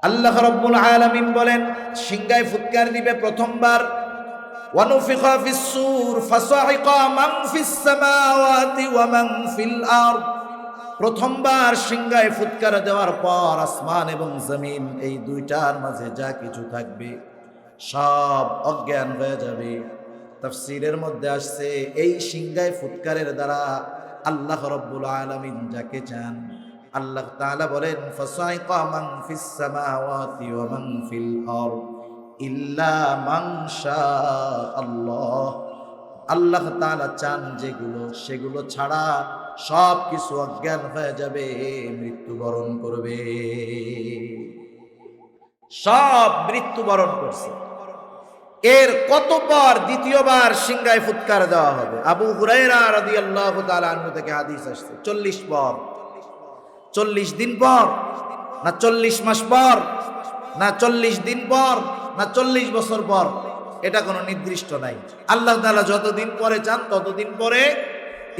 আল্লাহ রাব্বুল আলামিন বলেন, সিংহায় ফুৎকার দিবে প্রথমবার। ওয়ানুফিখা ফিস-সূর ফাসাইকা মান ফিস-সামাওয়াতি ওয়া মান ফিল আরদ। প্রথমবার সিংহায় ফুৎকার দেওয়ার পর আসমান এবং জমিন এই দুইটার মাঝে যা কিছু থাকবে সব অজ্ঞান হয়ে যাবে। তাফসীরের মধ্যে আসছে এই সিংহায় ফুৎকারের দ্বারা আল্লাহ রাব্বুল আলামিন যাকে চান, আল্লাহ তাআলা বলেন ফাসাইকা মান ফিস সামাওয়াতি ওয়া মান ফিল আরদ ইল্লা মান শা আল্লাহ। আল্লাহ তাআলা চান যেগুলো সেগুলো ছাড়া সব কিছু অজ্ঞান হয়ে যাবে, মৃত্যুবরণ করবে। সব মৃত্যুবরণ করছে। এর কতবার দ্বিতীয়বার সিংহায় ফুৎকার দেওয়া হবে? আবু হুরায়রা রাদিয়াল্লাহু তাআলা আনহু থেকে হাদিস আসছে 40 পর, 40 দিন পর, না 40 মাস পর, না 40 দিন পর, না 40 বছর পর, এটা কোনো নির্দিষ্ট নাই। আল্লাহ তাআলা যতদিন পরে চান ততদিন পরে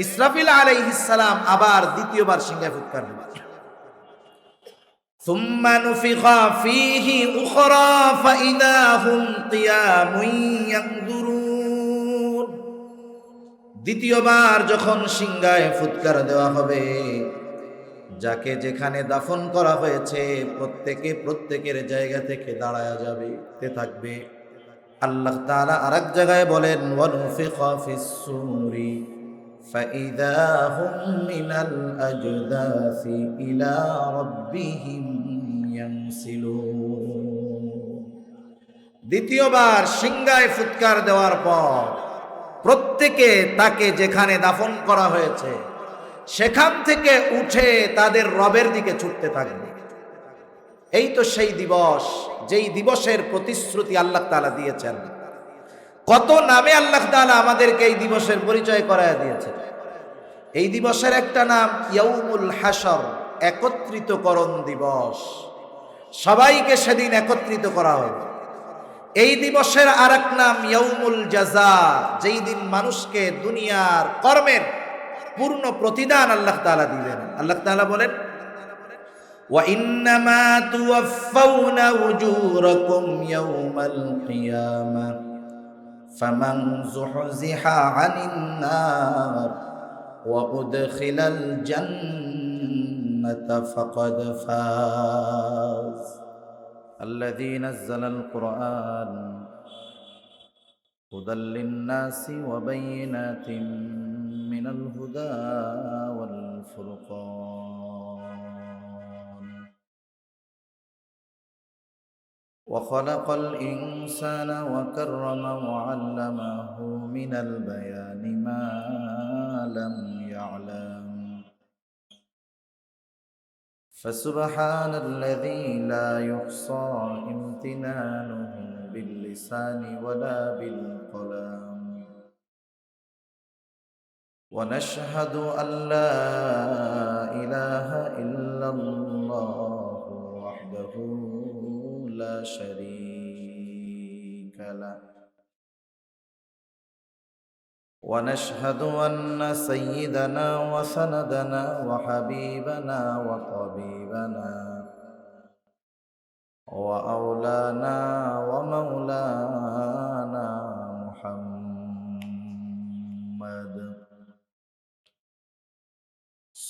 ইসরাফিল আলাইহিস সালাম আবার দ্বিতীয়বার সিংহায় ফুৎকার দিবেন। ثم نفخ فيه أخرى فإذا هم قيام ينظرون। দ্বিতীয়বার যখন সিংহায় ফুৎকার দেওয়া হবে, যাকে যেখানে দাফন করা হয়েছে প্রত্যেকের জায়গা থেকে দাঁড়ায়া যাবে, তে থাকবে। আল্লাহ তাআলা আরেক জায়গায় বলেন ওয়ানুফিখা ফিস-সূরি ফাইযা হুম মিনাল আজদাসি ইলা রাব্বিহিম ইয়ানসিলুন। দ্বিতীয়বার সিংহায় ফুৎকার দেওয়ার পর প্রত্যেকে তাকে যেখানে দাফন করা হয়েছে সেখান থেকে উঠে তাদের রবের দিকে ছুটতে থাকবে। এই তো সেই দিবস, যেই দিবসের প্রতিশ্রুতি আল্লাহ তাআলা দিয়েছেন। কত নামে আল্লাহ তাআলা আমাদেরকে এই দিবসের পরিচয় করায় দিয়েছেন। এই দিবসের একটা নাম ইয়াউমুল হাশর, একত্রিতকরণ দিবস। সবাইকে সেদিন একত্রিত করা হবে। এই দিবসের আরেক নাম ইয়াউমুল জাযা, যেই দিন মানুষকে দুনিয়ার কর্মের পূর্ণ প্রতিদান আল্লাহ তাআলা দিবেন। আল্লাহ তাআলা বলেন وَإِنَّمَا تُوَفَّوْنَ أُجُورَكُمْ يَوْمَ الْقِيَامَةِ فَمَنْ زُحْزِحَ عَنِ النَّارِ وَأُدْخِلَ الْجَنَّةَ فَقَدْ فَازَ الَّذِي نَزَّلَ الْقُرْآنَ هُدًى لِّلنَّاسِ وَبَيِّنَاتٍ مِّنَ الْهُدَى وَالْفُرْقَانِ وخلق الإنسان وكرمه وعلمه من البيان ما لم يعلم فسبحان الذي لا يحصى امتنانه باللسان ولا بالقلم ونشهد أن لا إله إلا الله وحده لا شريك له ونشهد أن سيدنا وسندنا وحبيبنا وطبيبنا وأولانا ومولانا محمد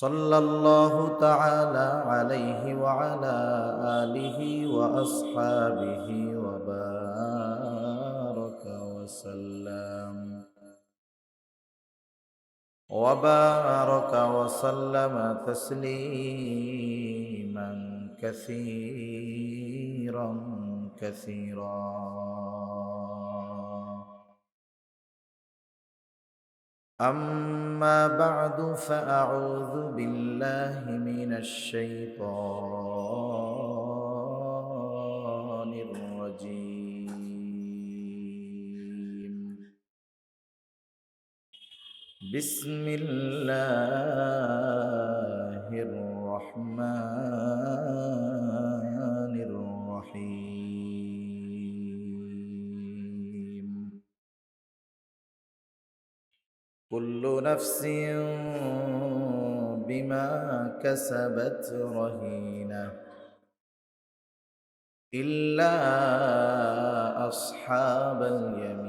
صلى الله تعالى عليه وعلى آله وأصحابه وبارك وسلم تسليما كثيرا كثيرا. أما بعد فأعوذ بالله من الشيطان الرجيم. بسم الله الرحمن الرحيم. كل نفس بما كسبت رهينة إلا أصحاب اليمين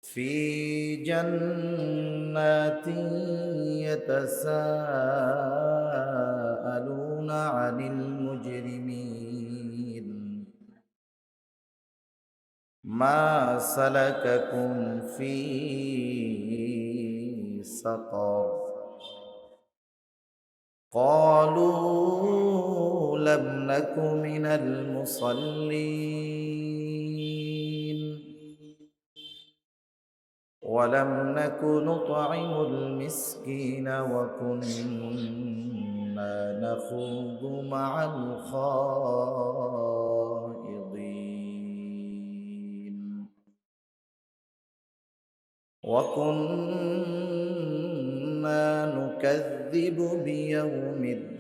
في جنات يتساءلون عن المجرمين ما سلككم في سقر قالوا لم نك من المصلين ولم نك نطعم المسكين وكنا نخوض مع الخائضين وكنا نكذب بيوم الدين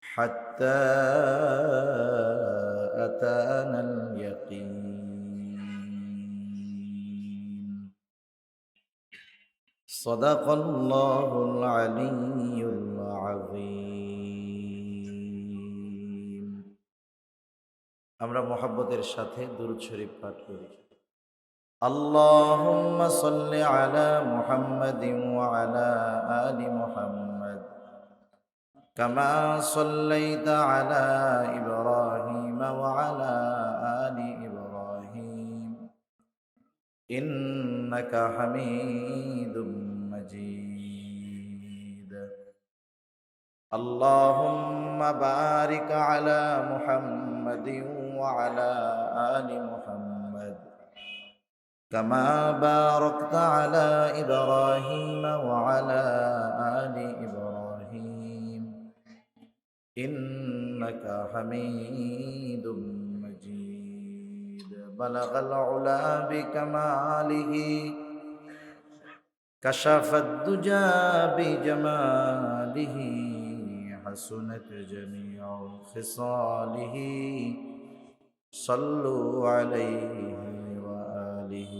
حتى أتانا اليقين صدق الله العلي العظيم আমরা মুহাব্বতের সাথে দুরূদ শরীফ পাঠ করি اللهم صل على محمد وعلى آل محمد كما صليت على إبراهيم وعلى آل إبراهيم إنك حميد مجيد اللهم بارك على محمد وعلى آل محمد كما باركت على إبراهيم وعلى آل إبراهيم إنك حميد مجيد بلغ العلا بكماله كشف الدجى بجماله حسنت جميع خصاله صلوا عليه وآله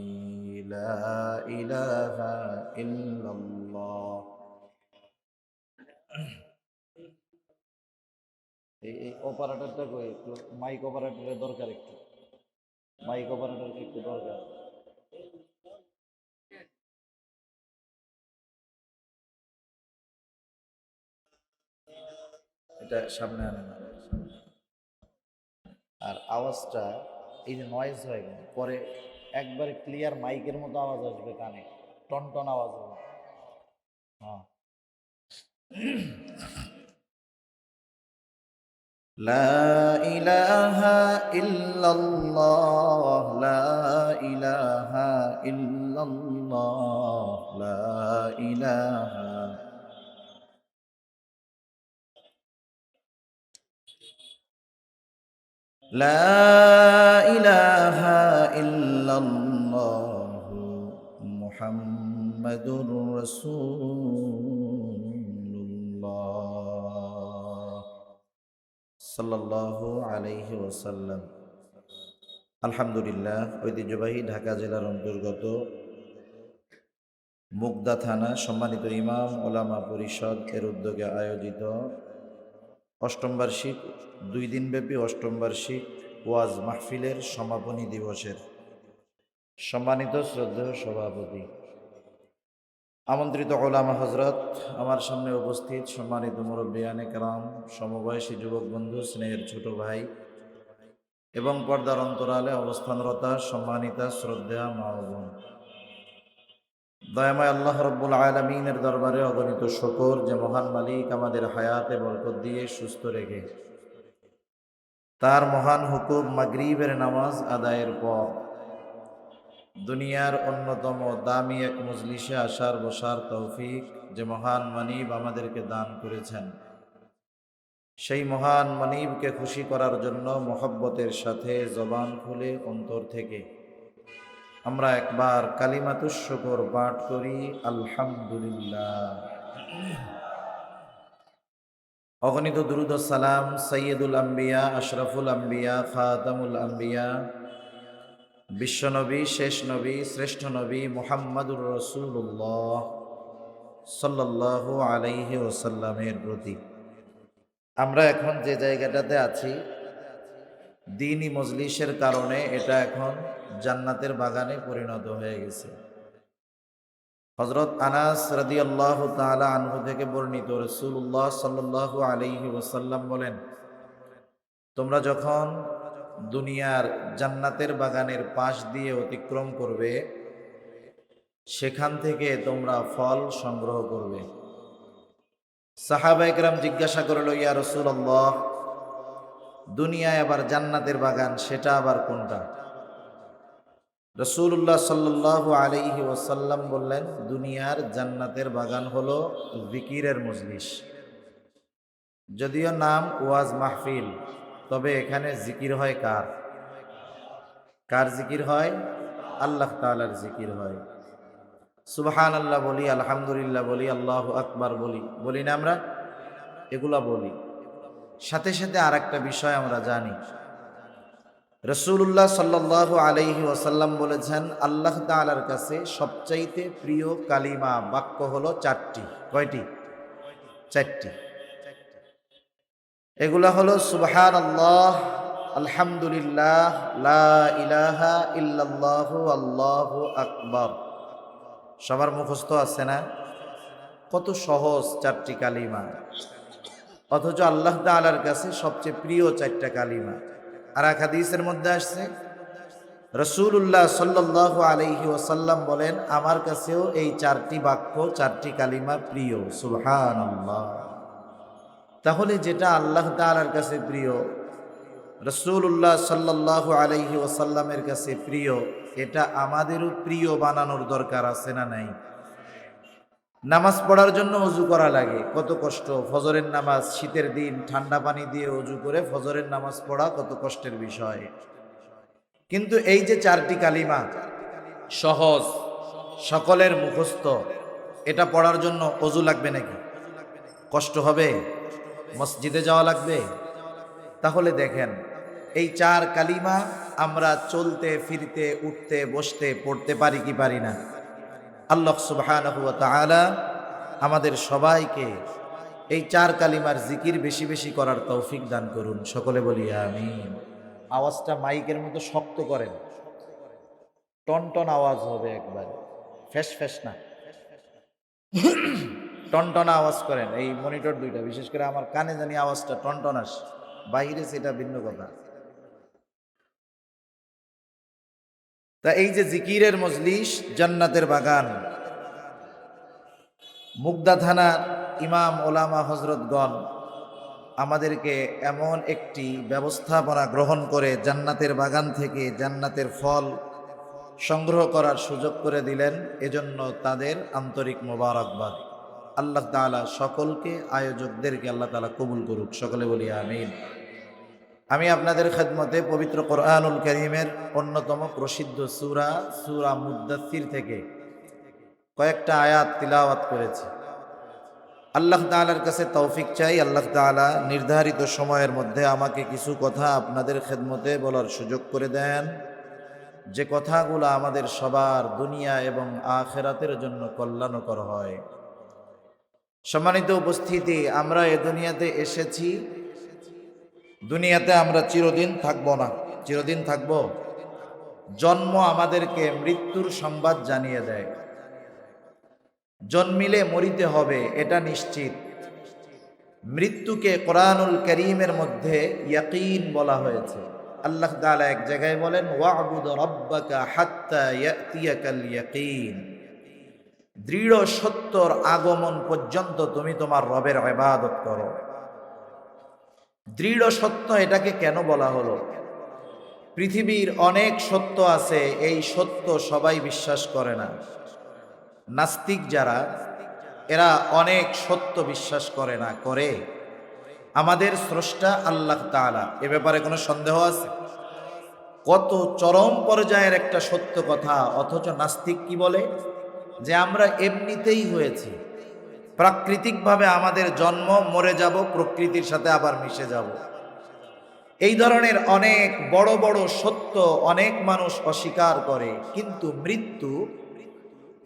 لا إله إلا الله এই অপারেটরটা কই একটু মাইক অপারেটরের দরকার একটু মাইক অপারেটরকে একটু দরকার এটা সামনে আনে না আর আওয়াজটা এই যে নয়েজ হয়ে গেল পরে একবারে ক্লিয়ার মাইকের মতো আওয়াজ আসবে কানে টনটন আওয়াজ হবে হ্যাঁ لا إله إلا الله لا إله إلا الله لا إله لا إله إلا الله محمد رسول الله সাল্লাল্লাহু আলাইহি ওয়াসাল্লাম আলহামদুলিল্লাহ ঐতিহ্যবাহী ঢাকা জেলার অন্তর্গত মুগদা থানা সম্মানিত ইমাম ওলামা পরিষদ এর উদ্যোগে আয়োজিত অষ্টম বার্ষিক 2 দিনব্যাপী অষ্টম বার্ষিক ওয়াজ মাহফিলের সমাপনী দিবসের সম্মানিত শ্রদ্ধেয় সভাপতি আমন্ত্রিত ওলামা হযরত আমার সামনে উপস্থিত সম্মানিত মুরব্বিয়ানে কেরাম সমবয়সী যুবক বন্ধু স্নেহের ছোট ভাই এবং পর্দার অন্তরালে অবস্থানরতা সম্মানিতা শ্রদ্ধেয়া মা ও বোন দয়াময় আল্লাহ রব্বুল আলামিনের দরবারে অগণিত শুকর যে মহান মালিক আমাদের হায়াতে বরকত দিয়ে সুস্থ রেখে তার মহান হুকুম মাগরিবের নামাজ আদায়ের পর দুনিয়ার অন্যতম দামি এক মজলিসে আসার বসার তৌফিক যে মহান মানিব আমাদেরকে দান করেছেন সেই মহান মানিবকে খুশি করার জন্য মহব্বতের সাথে জবান খুলে অন্তর থেকে আমরা একবার কালিমাতুশ শুকর পাঠ করি আলহামদুলিল্লাহ অগণিত দুরূদ ও সালাম সাইয়্যিদুল আম্বিয়া আশরাফুল আম্বিয়া খাতামুল আম্বিয়া বিশ্বনবী, শেষ নবী, শ্রেষ্ঠ নবী মুহাম্মাদুর রাসূলুল্লাহ সাল্লাল্লাহু আলাইহি ওয়াসাল্লামের প্রতি। আমরা এখন যে জায়গাটাতে আছি, দ্বীনি মজলিসের কারণে এটা এখন জান্নাতের বাগানে পরিণত হয়ে গেছে। হযরত আনাস রাদিয়াল্লাহু তাআলা আনহু থেকে বর্ণিত, রাসূলুল্লাহ সাল্লাল্লাহু আলাইহি ওয়াসাল্লাম বলেন, তোমরা যখন দুনিয়ার জান্নাতের বাগানের পাশ দিয়ে অতিক্রম করবে, সেখান থেকে তোমরা ফল সংগ্রহ করবে। সাহাবায়ে কেরাম জিজ্ঞাসা করল, ইয়া রাসূলুল্লাহ, দুনিয়ায় আবার জান্নাতের বাগান, সেটা আবার কোনটা? রাসূলুল্লাহ সাল্লাল্লাহু আলাইহি ওয়াসাল্লাম বললেন, দুনিয়ার জান্নাতের বাগান হলো জিকিরের মজলিস। যদিও নাম ওয়াজ মাহফিল, তবে এখানে জিকির হয় কার? কার জিকির হয়? আল্লাহ তাআলার জিকির হয়। সুবহানাল্লাহ বলি, আলহামদুলিল্লাহ বলি, আল্লাহু আকবার বলি, বলি না আমরা? এগুলা বলি। সাথে সাথে আর একটা বিষয় আমরা জানি, রাসূলুল্লাহ সাল্লাল্লাহু আলাইহি ওয়াসাল্লাম বলেছেন, আল্লাহ তাআলার কাছে সবচাইতে প্রিয় কালিমা, বাক্য হলো চারটি। কয়টি? চারটি। এগুলা হলো সুবহানাল্লাহ, আলহামদুলিল্লাহ, লা ইলাহা ইল্লাল্লাহু, আল্লাহু আকবার। সবার মুখস্থ আছে না? কত সহজ চারটি কালিমা, অথচ আল্লাহ তাআলার কাছে সবচেয়ে প্রিয় চারটা কালিমা। আর এক হাদিসের মধ্যে আসছে, রাসূলুল্লাহ সাল্লাল্লাহু আলাইহি ওয়াসাল্লাম বলেন, আমার কাছেও এই চারটি বাক্য, চারটি কালিমা প্রিয়। সুবহানাল্লাহ। তাহলে যেটা আল্লাহ তাআলার কাছে প্রিয়, রাসূলুল্লাহ সাল্লাল্লাহু আলাইহি ওয়াসাল্লামের কাছে প্রিয়, এটা আমাদেরও প্রিয় বানানোর দরকার আছে না নাই? নামাজ পড়ার জন্য অজু করা লাগে, কত কষ্ট। ফজরের নামাজ, শীতের দিন ঠান্ডা পানি দিয়ে অজু করে ফজরের নামাজ পড়া কত কষ্টের বিষয়। কিন্তু এই যে চারটি কালিমা সহজ, সকলের মুখস্থ, এটা পড়ার জন্য অজু লাগবে নাকি? কষ্ট হবে? মসজিদে যাওয়া লাগবে? তাহলে দেখেন, এই চার কালিমা আমরা চলতে ফিরতে, উঠতে বসতে পড়তে পারি কি পারি না? আল্লাহ সুবহানাহু ওয়া তাআলা আমাদের সবাইকে এই চার কালিমার জিকির বেশি বেশি করার তৌফিক দান করুন। সকলে বলি আমিন। আওয়াজটা মাইকের মতো শক্ত করেন, টনটন আওয়াজ হবে, একবারে ফ্যাস ফ্যাস না, টনটন আওয়াজ করেন। এই মনিটর দুইটা, বিশেষ করে আমার কানে জানি আওয়াজটা টনটন আসে, বাইরে সেটা ভিন্ন কথা। তা এই যে জিকিরের মজলিস, জান্নাতের বাগান, মুগদা থানার ইমাম ওলামা হজরতগণ আমাদেরকে এমন একটি ব্যবস্থাপনা গ্রহণ করে জান্নাতের বাগান থেকে জান্নাতের ফল সংগ্রহ করার সুযোগ করে দিলেন, এজন্য তাদের আন্তরিক মোবারকবাদ। আল্লাহ তাআলা সকলকে, আয়োজকদেরকে আল্লাহ তাআলা কবুল করুক। সকলে বলি আমিন। আমি আপনাদের খেদমতে পবিত্র কোরআনুল কারীমের অন্যতম প্রসিদ্ধ সূরা মুদ্দাসসির থেকে কয়েকটা আয়াত তিলাওয়াত করেছি। আল্লাহ তাআলার কাছে তৌফিক চাই, আল্লাহ তাআলা নির্ধারিত সময়ের মধ্যে আমাকে কিছু কথা আপনাদের খেদমতে বলার সুযোগ করে দেন, যে কথাগুলো আমাদের সবার দুনিয়া এবং আখিরাতের জন্য কল্যাণকর হয়। সম্মানিত উপস্থিতি, আমরা এ দুনিয়াতে এসেছি, দুনিয়াতে আমরা চিরদিন থাকব না। চিরদিন থাকব? জন্ম আমাদেরকে মৃত্যুর সংবাদ জানিয়ে দেয়। জন্মিলে মরিতে হবে, এটা নিশ্চিত। মৃত্যুকে কোরআনুল কারীমের মধ্যে ইয়াকিন বলা হয়েছে। আল্লাহ তাআলা এক জায়গায় বলেন, ওয়া'বুদ রাব্বাকা হাত্তা ইয়াতিয়াকাল ইয়াকিন। দৃঢ় সত্যর আগমন পর্যন্ত তুমি তোমার রবের ইবাদত করো। দৃঢ় সত্য, এটাকে কেন বলা হলো? পৃথিবীর অনেক সত্য আছে, এই সত্য সবাই বিশ্বাস করে না। নাস্তিক যারা, এরা অনেক সত্য বিশ্বাস করে না। করে আমাদের স্রষ্টা আল্লাহ তাআলা, এ ব্যাপারে কোনো সন্দেহ আছে? কত চরম পর্যায়ের একটা সত্য কথা, অথচ নাস্তিক কি বলে? যে আমরা এমনিতেই হয়েছি, প্রাকৃতিকভাবে আমাদের জন্ম, মরে যাব, প্রকৃতির সাথে আবার মিশে যাব। এই ধরনের অনেক বড় বড় সত্য অনেক মানুষ অস্বীকার করে, কিন্তু মৃত্যু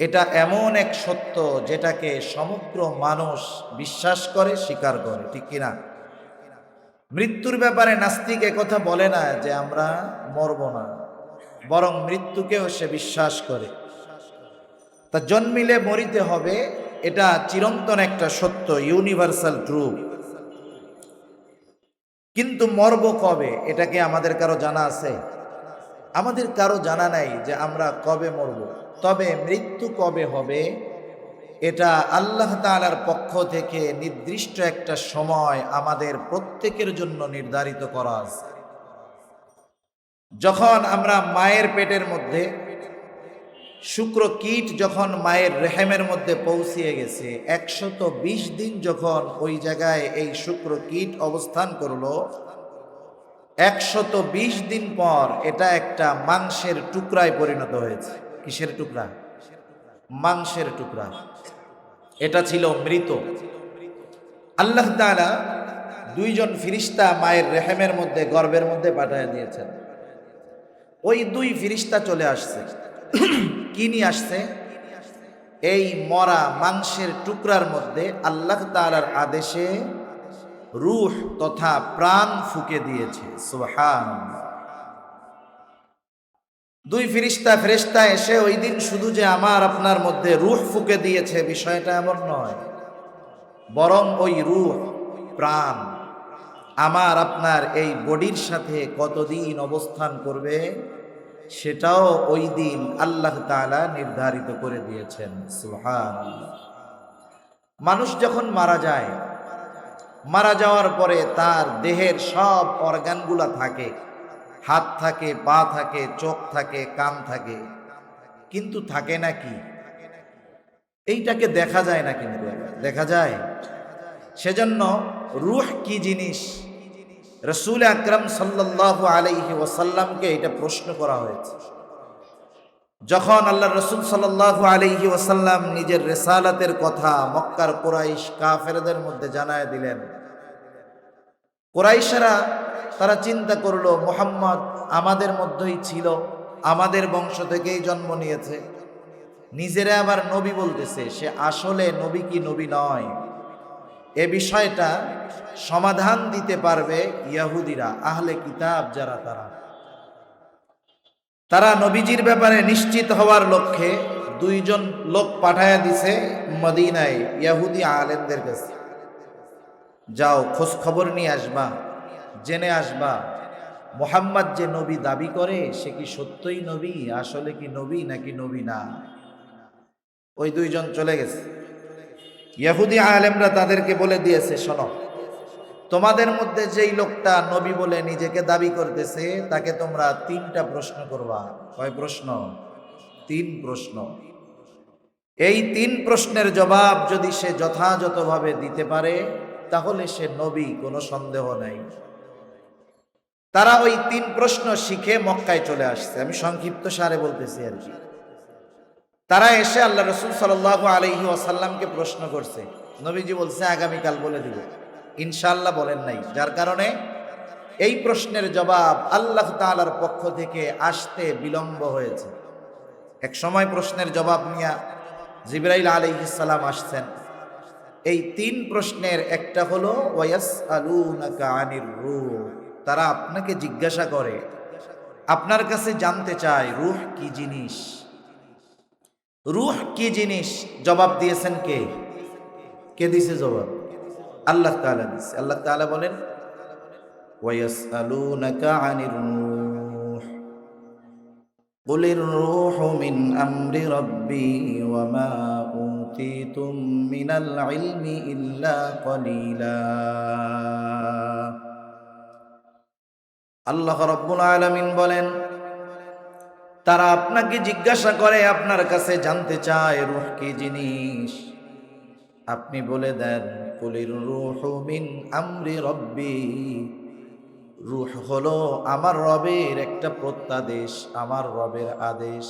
এটা এমন এক সত্য যেটাকে সমগ্র মানুষ বিশ্বাস করে, স্বীকার করে, ঠিক কিনা? মৃত্যুর ব্যাপারে নাস্তিক একথা বলে না যে আমরা মরব না, বরং মৃত্যুকেও সে বিশ্বাস করে। তা জন্মিলে মরিতে হবে, এটা চিরন্তন একটা সত্য, ইউনিভার্সাল ট্রুথ। কিন্তু মরব কবে, এটা কি আমাদের কারো জানা আছে? আমাদের কারো জানা নাই যে আমরা কবে মরব। তবে মৃত্যু কবে হবে এটা আল্লাহ তাআলার পক্ষ থেকে নির্দিষ্ট একটা সময় আমাদের প্রত্যেকের জন্য নির্ধারিত করা আছে। যখন আমরা মায়ের পেটের মধ্যে, শুক্র কীট যখন মায়ের রেহেমের মধ্যে পৌঁছিয়ে গেছে, 120 দিন যখন ওই জায়গায় এই শুক্র কীট অবস্থান করলো, 120 দিন পর এটা একটা মাংসের টুকরায় পরিণত হয়েছে। কিসের টুকরা? মাংসের টুকরা। এটা ছিল মৃত। আল্লাহ তাআলা দুইজন ফিরিস্তা মায়ের রেহেমের মধ্যে, গর্ভের মধ্যে পাঠিয়ে দিয়েছেন। ওই দুই ফিরিস্তা চলে আসছে। কি নিয়ে আসছে? এই মরা মাংসের টুকরার মধ্যে আল্লাহ তাআলার আদেশে রূহ তথা প্রাণ ফুঁকে দিয়েছে। সুবহানাল্লাহ। দুই ফেরেশতা এসে ওই দিন শুধু যে আমার আপনার মধ্যে রূহ ফুঁকে দিয়েছে বিষয়টা এমন নয়, বরং ওই রূহ, প্রাণ আমার আপনার এই বডির সাথে কতদিন অবস্থান করবে সেটাও ওই দিন আল্লাহ তাআলা নির্ধারিত করে দিয়েছেন। সুবহানাল্লাহ। মানুষ যখন মারা যায়, মারা যাওয়ার পরে তার দেহের সব অর্গানগুলা থাকে, হাত থাকে, পা থাকে, চোখ থাকে, কান থাকে, কিন্তু থাকে না কি? এইটাকে দেখা যায় না, কিন্তু দেখা যায়। সেজন্য রূহ কি জিনিস, রাসূল আকরাম সাল্লাল্লাহু আলাইহি ওয়াসাল্লামকে এটা প্রশ্ন করা হয়েছে। যখন আল্লাহ রাসূল সাল্লাল্লাহু আলাইহি ওয়াসাল্লাম নিজের রিসালাতের কথা মক্কার কুরাইশ কাফেরদের মধ্যে জানায় দিলেন, কুরাইশরা তারা চিন্তা করলো মুহাম্মদ আমাদের মধ্যেই ছিল, আমাদের বংশ থেকেই জন্ম নিয়েছে, নিজেরা আবার নবী বলতেছে, সে আসলে নবী কি নবী নয়, এ বিষয়টা সমাধান দিতে পারবে ইহুদিরা, আহলে কিতাব যারা, তারা নবীজির ব্যাপারে নিশ্চিত হওয়ার লক্ষ্যে দুইজন লোক পাঠায়া দিছে মদিনায় ইহুদি আলেমদের কাছে, যাও খোঁজ খবর নিয়ে আসবা, জেনে আসবা মুহাম্মদ যে নবী দাবি করে সে কি সত্যই নবী, আসলে কি নবী নাকি নবী না। ওই দুইজন চলে গেছে। ইহুদি আলেমরা তাদেরকে বলে দিয়েছে, শোনো, তোমাদের মধ্যে যেই লোকটা নবী বলে নিজেকে দাবি করতেছে তাকে তোমরা 3টা প্রশ্ন করবা। কয় প্রশ্ন? 3 প্রশ্ন। এই 3 প্রশ্নের জবাব যদি সে যথাযথভাবে দিতে পারে তাহলে সে নবী, কোনো সন্দেহ নাই। তারা ওই 3 প্রশ্ন শিখে মক্কায় চলে আসছে। আমি সংক্ষিপ্ত সারে বলতেছি আর কি। তারা এসে আল্লাহ রাসূল সাল্লাল্লাহু আলাইহি ওয়াসাল্লামকে প্রশ্ন করছে। নবীজি বলছে আগামীকাল বলে দিব, ইনশাআল্লাহ বলেন নাই, যার কারণে এই প্রশ্নের জবাব আল্লাহ তাআলার পক্ষ থেকে আসতে বিলম্ব হয়েছে। এক সময় প্রশ্নের জবাব নিয়ে জিবরাইল আলাইহিস সালাম আসছেন। এই 3 প্রশ্নের একটা হলো ওয়ায়াসআলুনাকা আনির রূহ, তারা আপনাকে জিজ্ঞাসা করে, আপনার কাছে জানতে চায় রূহ কি জিনিস। রূহ কি জিনিস জবাব দিয়েছেন কে? কে দিছে জবাব? আল্লাহ তাআলা দিছে। আল্লাহ তাআলা বলেন ওয়ায়াসআলুনাকা আনির রূহ কুলির রূহু মিন আমরি রাব্বি ওয়া মা উতীতুম মিনাল ইলমি ইল্লা কলিলা। আল্লাহ রাব্বুল আলামিন বলেন, তারা আপনাকে জিজ্ঞাসা করে, আপনার কাছে জানতে চায় রূহ কি জিনিস। আপনি বলে দেন কুলির রূহু মিন আমরি রাব্বি, রূহ হলো আমার রবের একটা প্রত্যাদেশ, আমার রবের আদেশ।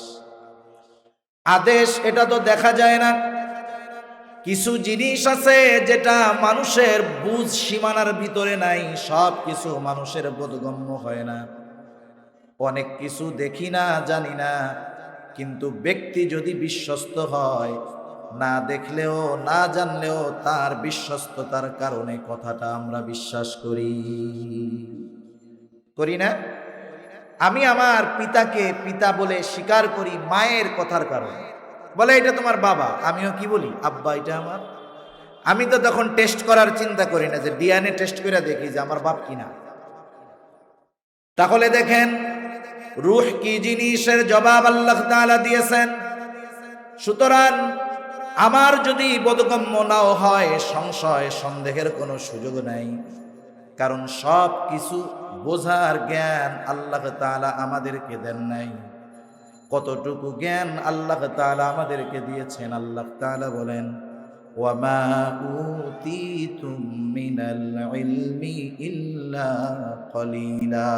আদেশ এটা তো দেখা যায় না, কিছু জিনিস আছে যেটা মানুষের বুঝ সীমানার ভিতরে নাই, সব কিছু মানুষের বোধগম্য হয় না। অনেক কিছু দেখি না, জানি না, কিন্তু ব্যক্তি যদি বিশ্বস্ত হয়, না দেখলেও না জানলেও তার বিশ্বস্ততার কারণে কথাটা আমরা বিশ্বাস করি, করি না? আমি আমার পিতাকে পিতা বলে স্বীকার করি মায়ের কথার কারণে। বলে এটা তোমার বাবা, আমিও কি বলি আব্বা এটা আমার। আমি তো তখন টেস্ট করার চিন্তা করি না যে ডিএনএ টেস্ট করে দেখি যে আমার বাপ কিনা। তাহলে দেখেন রূহ কি জিনিসের জবাব আল্লাহ তাআলা দিয়েছেন। সুতরাং আমার যদি বোধগম্য নাও হয়, সংশয় সন্দেহের কোনো সুযোগ নাই, কারণ সব কিছু বোঝার জ্ঞান আল্লাহ তাআলা আমাদেরকে দেন নাই। কতটুকু জ্ঞান আল্লাহ তাআলা আমাদেরকে দিয়েছেন, আল্লাহ তাআলা বলেন ওয়ামা উতীতুম মিনাল ইলমি ইল্লা কলিলা,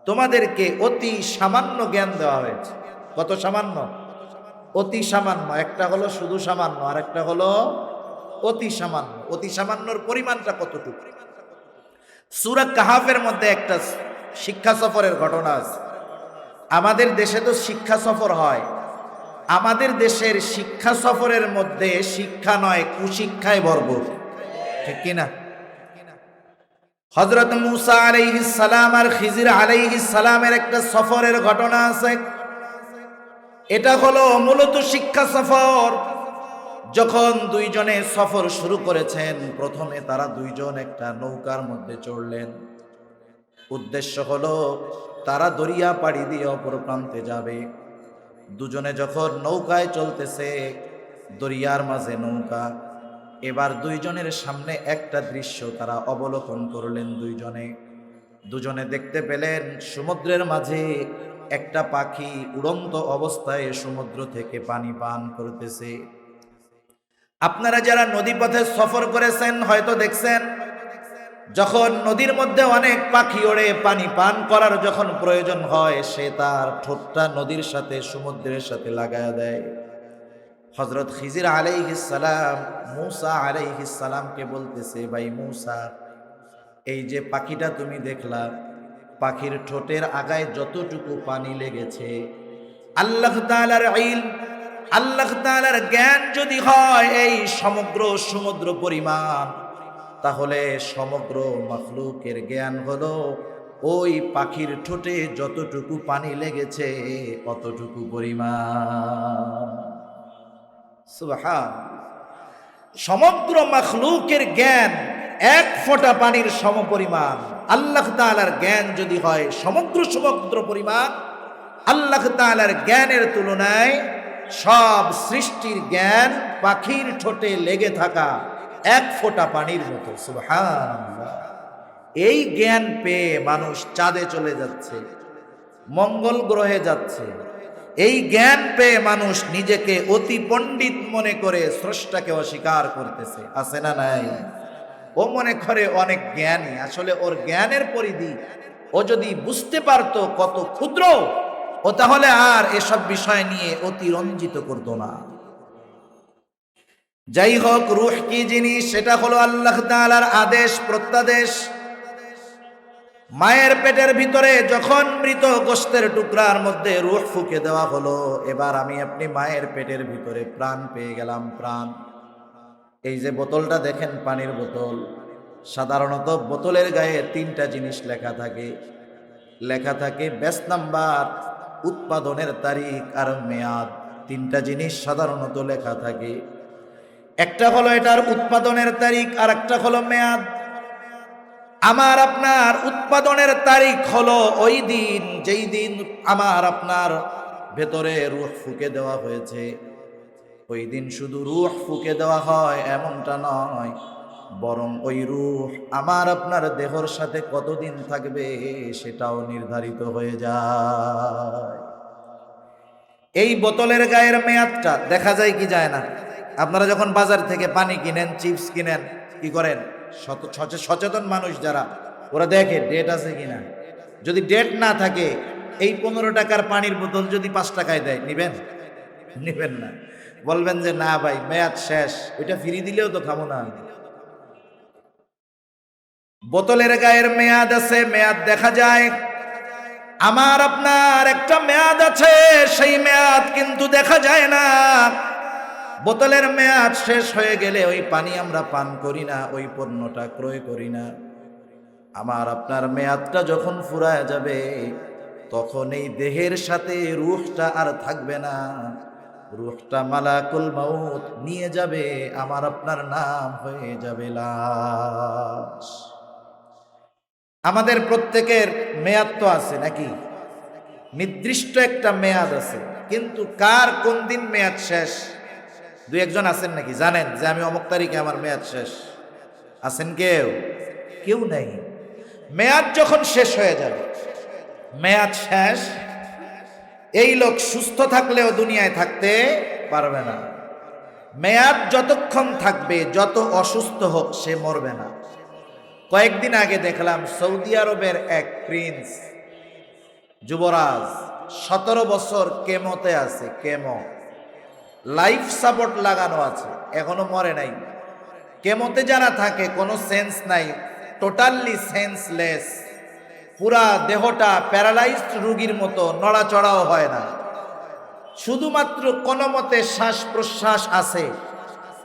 তোমাদেরকে অতি সামান্য জ্ঞান দেওয়া হয়েছে। কত সামান্য? অতি সামান্য। একটা হলো শুধু সামান্য, আর একটা হলো অতি সামান্য। অতি সামান্যর পরিমাণটা কতটুকু? সূরা কাহাফের মধ্যে একটা শিক্ষা সফরের ঘটনা আছে। আমাদের দেশে তো শিক্ষা সফর হয়, আমাদের দেশের শিক্ষা সফরের মধ্যে শিক্ষা নয় কুশিক্ষায় ভরপুর, ঠিক কিনা? হযরত মূসা আলাইহিস সালাম আর খিজির আলাইহিস সালামের একটা সফরের ঘটনা আছে। এটা হলো মূলত শিক্ষা সফর। যখন দুইজনে সফর শুরু করেছেন, প্রথমে তারা দুইজন একটা নৌকার মধ্যে চড়লেন। উদ্দেশ্য হলো তারা দরিয়া পাড়ি দিয়ে অপর প্রান্তে যাবে। দুজনে যখন নৌকায় চলতেছে, দরিয়ার মাঝে নৌকা, এবার দুইজনের সামনে একটা দৃশ্য তারা অবলোকন করলেন। দুজনে দেখতে পেলেন সমুদ্রের মাঝে একটা পাখি উড়ন্ত অবস্থায় সমুদ্র থেকে পানি পান করতেছে। আপনারা যারা নদীপথে সফর করেছেন হয়তো দেখছেন, যখন নদীর মধ্যে অনেক পাখি ওড়ে, পানি পান করার যখন প্রয়োজন হয়, সে তার ঠোঁটটা নদীর সাথে সমুদ্রের সাথে লাগায়া দেয়। হযরত খিজির আলাইহিস সালাম মূসা আলাইহিস সালামকে বলতেছে, ভাই মূসা, এই যে পাখিটা তুমি দেখলা, পাখির ঠোঁটের আগায় যতটুকু পানি লেগেছে, আল্লাহ তাআলার ইলম, আল্লাহ তাআলার জ্ঞান যদি হয় এই সমগ্র সমুদ্র পরিমাণ, তাহলে সমগ্র মাখলুকের জ্ঞান হলো ওই পাখির ঠোঁটে যতটুকু পানি লেগেছে অতটুকু পরিমাণ। সুবহান। সমগ্র মাখলুকের জ্ঞান এক ফোঁটা পানির সমপরিমাণ। আল্লাহ তাআলার জ্ঞান যদি হয় সমগ্র পরিমাণ, আল্লাহ তাআলার জ্ঞানের তুলনায় সব সৃষ্টির জ্ঞান পাখির ঠোঁটে লেগে থাকা এক ফোঁটা পানির মতো। সুবহানাল্লাহ। এই জ্ঞান পেয়ে মানুষ চাঁদে চলে যাচ্ছে, মঙ্গল গ্রহে যাচ্ছে। এই জ্ঞান পেয়ে মানুষ নিজেকে অতি পণ্ডিত মনে করে স্রষ্টাকে অস্বীকার করতেছে, আছে না নাই? ও মনে করে অনেক জ্ঞানী, আসলে ওর জ্ঞানের পরিধি ও যদি বুঝতে পারতো কত ক্ষুদ্র, ও তাহলে আর এসব বিষয় নিয়ে অতি রঞ্জিত করতো না। যাই হোক, রূহ কি জিনিস সেটা হলো আল্লাহ তাআলার আদেশ প্রত্যাদেশ। মায়ের পেটের ভিতরে যখন মৃত গোশতের টুকরার মধ্যে রূহ ফুঁকে দেওয়া হলো, এবার আমি আপনি মায়ের পেটের ভিতরে প্রাণ পেয়ে গেলাম। প্রাণ, এই যে বোতলটা দেখেন, পানির বোতল, সাধারণত বোতলের গায়ে তিনটা জিনিস লেখা থাকে ব্যাচ নাম্বার, উৎপাদনের তারিখ আর মেয়াদ। তিনটা জিনিস সাধারণত লেখা থাকে। একটা হলো এটার উৎপাদনের তারিখ, আর একটা হলো মেয়াদ। আমার আপনার উৎপাদনের তারিখ হলো ওই দিন যেই দিন আমার আপনার ভেতরে রূহ ফুঁকে দেওয়া হয়েছে। ওই দিন শুধু রূহ ফুঁকে দেওয়া হয় এমনটা নয়, বরং ওই রূহ আমার আপনার দেহর সাথে কতদিন থাকবে সেটাও নির্ধারিত হয়ে যায়। এই বোতলের গায়ের মেয়াদটা দেখা যায় কি যায় না? আপনারা যখন বাজার থেকে পানি কিনেন, চিপস কিনেন, কি করেন? সচেতন মানুষ যারা, ওরা দেখে ডেট আছে কিনা। যদি ডেট না থাকে, এই 15 টাকার পানির বোতল যদি 5 টাকায় দেয়, নিবেন? নিবেন না। বলবেন যে না ভাই মেয়াদ শেষ, ওইটা ফিরি দিলেও তো খাবো না। বোতলের গায়ের মেয়াদ আছে, মেয়াদ দেখা যায়। আমার আপনার একটা মেয়াদ আছে, সেই মেয়াদ কিন্তু দেখা যায় না। বোতলের মেয়াদ শেষ হয়ে গেলে ওই পানি আমরা পান করি না, ওই পণ্যটা ক্রয় করি না। আমার আপনার মেয়াদটা যখন ফুরায় যাবে, তখন এই দেহের সাথে রূহটা আর থাকবে না। রূহটা মালাকুল মাউত নিয়ে যাবে, আমার আপনার নাম হয়ে যাবে লাশ। আমাদের প্রত্যেকের মেয়াদ তো আছে নাকি? নির্দিষ্ট একটা মেয়াদ আছে, কিন্তু কার কোন দিন মেয়াদ শেষ দুই একজন আছেন নাকি জানেন যে আমি অমুক তারিখে আমার মেয়াদ শেষ? আছেন কেউ? কেউ নেই। মেয়াদ যখন শেষ হয়ে যাবে, মেয়াদ শেষ, এই লোক সুস্থ থাকলেও দুনিয়ায় থাকতে পারবে না। মেয়াদ যতক্ষণ থাকবে, যত অসুস্থ হোক, সে মরবে না। কয়েকদিন আগে দেখলাম সৌদি আরবের এক প্রিন্স, যুবরাজ, 17 বছর কেমোতে আছে। কেমো, লাইফ সাপোর্ট লাগানো আছে, এখনো মরে নাই। কেমোতে যারা থাকে কোনো সেন্স নাই, টোটালি সেন্সলেস, পুরা দেহটা প্যারালাইজড রোগীর মতো, নড়াচড়াও হয় না, শুধুমাত্র কোনো মতে শ্বাস প্রশ্বাস আছে।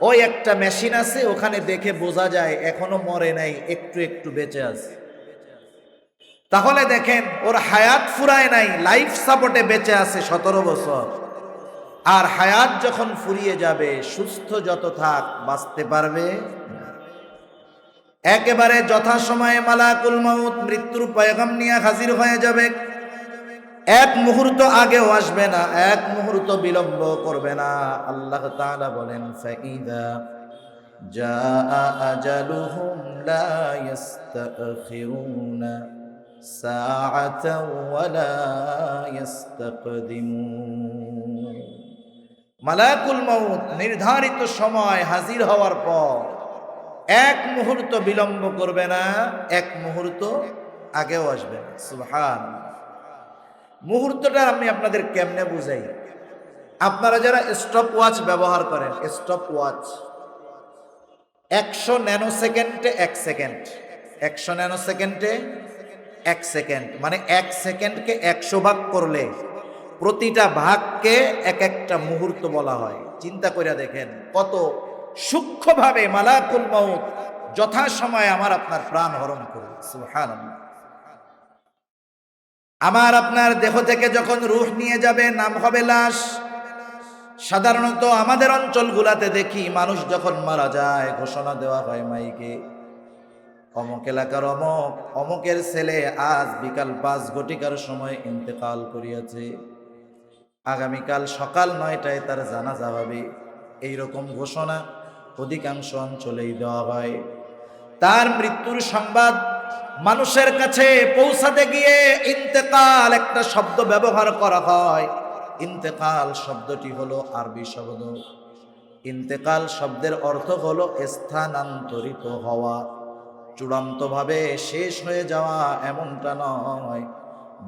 ওই একটা মেশিন আছে, ওখানে দেখে বোঝা যায় এখনো মরে নাই, একটু একটু বেঁচে আছে। তাহলে দেখেন, ওর হায়াত ফুরায় নাই, লাইফ সাপোর্টে বেঁচে আছে 17 বছর। আর হায়াত যখন ফুরিয়ে যাবে, সুস্থ যত থাক, বাঁচতে পারবে একেবারে যথাসময়ে মালাকুল মাউত মৃত্যুর পয়গাম নিয়ে হাজির হয়ে যাবে। এক মুহূর্ত আগেও আসবে না, এক মুহূর্ত বিলম্ব করবে না। আল্লাহ তাআলা বলেন, ফাইদা জাআ আজালুহুম লা ইস্তাখিরুনা সাআতাও ওয়া লা ইস্তাকদিমুন। মালাকুল মাউত নির্ধারিত সময় হাজির হওয়ার পর এক মুহূর্ত বিলম্ব করবে না, এক মুহূর্ত আগেও আসবে না। সুবহানাল্লাহ। মুহূর্তটা আমি আপনাদের কেমনে বুঝাই? আপনারা যারা স্টপ ওয়াচ ব্যবহার করেন, স্টপ ওয়াচ 100 ন্যানো সেকেন্ডে 1 সেকেন্ড, 100 ন্যানো সেকেন্ডে 1 সেকেন্ড, মানে 1 সেকেন্ডকে 100 ভাগ করলে প্রতিটা ভাগকে এক একটা মুহূর্ত বলা হয়। চিন্তা করে দেখেন কত সূক্ষ্মভাবে মালাকুল মাউত যথাসময়ে আমার আপনার প্রাণ হরণ করে। সুবহানাল্লাহ। আমার আপনার দেহ থেকে যখন রূহ নিয়ে যাবে, নাম হবে লাশ। সাধারণত আমাদের অঞ্চলগুলাতে দেখি, মানুষ যখন মারা যায় ঘোষণা দেওয়া হয় মাইকে, অমুক এলাকার অমুক অমুকের ছেলে আজ বিকাল 5 ঘটিকার সময় ইন্তেকাল করিয়াছে, আগামীকাল সকাল 9টায় তার জানাজা হবে। এইরকম ঘোষণা অধিকাংশ অঞ্চলেই দেওয়া হয়। তার মৃত্যুর সংবাদ মানুষের কাছে পৌঁছাতে গিয়ে ইন্তেকাল একটা শব্দ ব্যবহার করা হয়। ইন্তেকাল শব্দটি হলো আরবি শব্দ। ইন্তেকাল শব্দের অর্থ হলো স্থানান্তরিত হওয়া, চূড়ান্তভাবে শেষ হয়ে যাওয়া এমনটা নয়,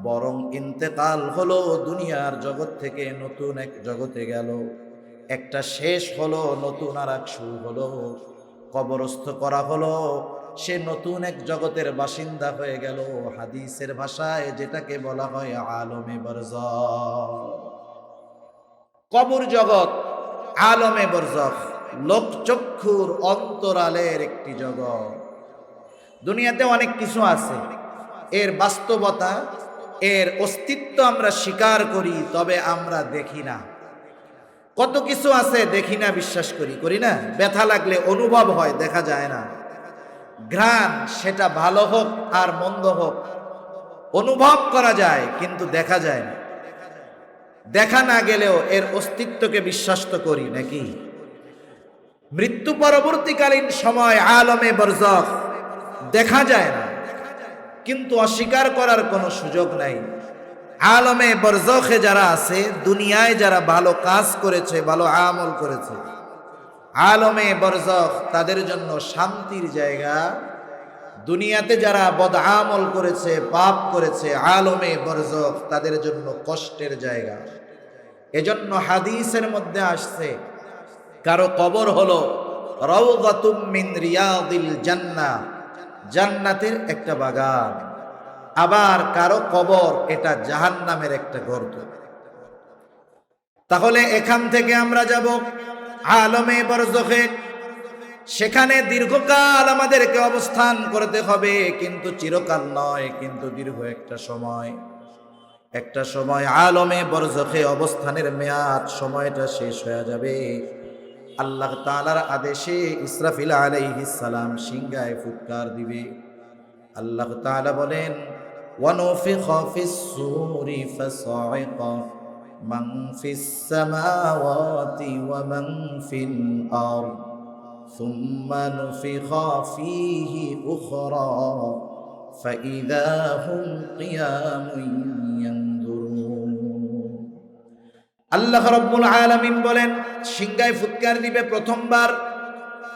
বরং ইন্তেকাল হলো দুনিয়ার জগৎ থেকে নতুন এক জগতে গেল, একটা শেষ হলো, নতুন আর এক শুরু হলো, কবরস্থ করা হলো, সে নতুন এক জগতের বাসিন্দা হয়ে গেল। হাদিসের ভাষায় যেটাকে বলা হয় আলমে বারজাখ। কবর জগৎ আলমে বারজাখ, লোকচক্ষুর অন্তরালের একটি জগৎ। দুনিয়াতে অনেক কিছু আছে, এর বাস্তবতা, এর অস্তিত্ব আমরা স্বীকার করি, তবে আমরা দেখি না। কত কিছু আছে দেখি না, বিশ্বাস করি, করি না। ব্যথা লাগলে অনুভব হয়, দেখা যায় না। ঘ্রাণ, সেটা ভালো হোক আর মন্দ হোক, অনুভব করা যায় কিন্তু দেখা যায় না। দেখা না গেলেও এর অস্তিত্বকে বিশ্বাস তো করি নাকি? মৃত্যু পরবর্তীকালীন সময় আলমে বারজাখ দেখা যায় না, কিন্তু অস্বীকার করার কোনো সুযোগ নাই। আলমে বারজাখে যারা আছে, দুনিয়ায় যারা ভালো কাজ করেছে, ভালো আমল করেছে, আলমে বারজাখ তাদের জন্য শান্তির জায়গা। দুনিয়াতে যারা বদ আমল করেছে, পাপ করেছে, আলমে বারজাখ তাদের জন্য কষ্টের জায়গা। এজন্য হাদিসের মধ্যে আসছে, কারো কবর হলো রাউযাতুম মিন রিয়াদিল জান্নাহ, জান্নাতের একটা বাগান। আবার কারো কবর এটা জাহান্নামের একটা গর্ত। তাহলে এখান থেকে আমরা যাব আলমে বরজখে, সেখানে দীর্ঘকাল আমাদেরকে অবস্থান করতে হবে, কিন্তু চিরকাল নয়, কিন্তু দীর্ঘ একটা সময় আলমে বরজখে অবস্থানের মেয়াদ, সময়টা শেষ হয়ে যাবে। আল্লাহ তাআলার আদেশে ইসরাফিল আলাইহিস সালাম সিংহায় ফুৎকার দিবে। আল্লাহ তাআলা বলেন, ওয়ানুফিখা ফিস সূরি ফাসাইকা মান ফিস সামাওয়াতি ওয়া মান ফিল আরদ সুম্মা নুফিখা ফীহি উখরা ফাইযা হুম কিয়ামুন ইয়ানজুরুন। আল্লাহ রাব্বুল আলামিন বলেন, সিংহায় ফুৎকার দিবে প্রথমবার।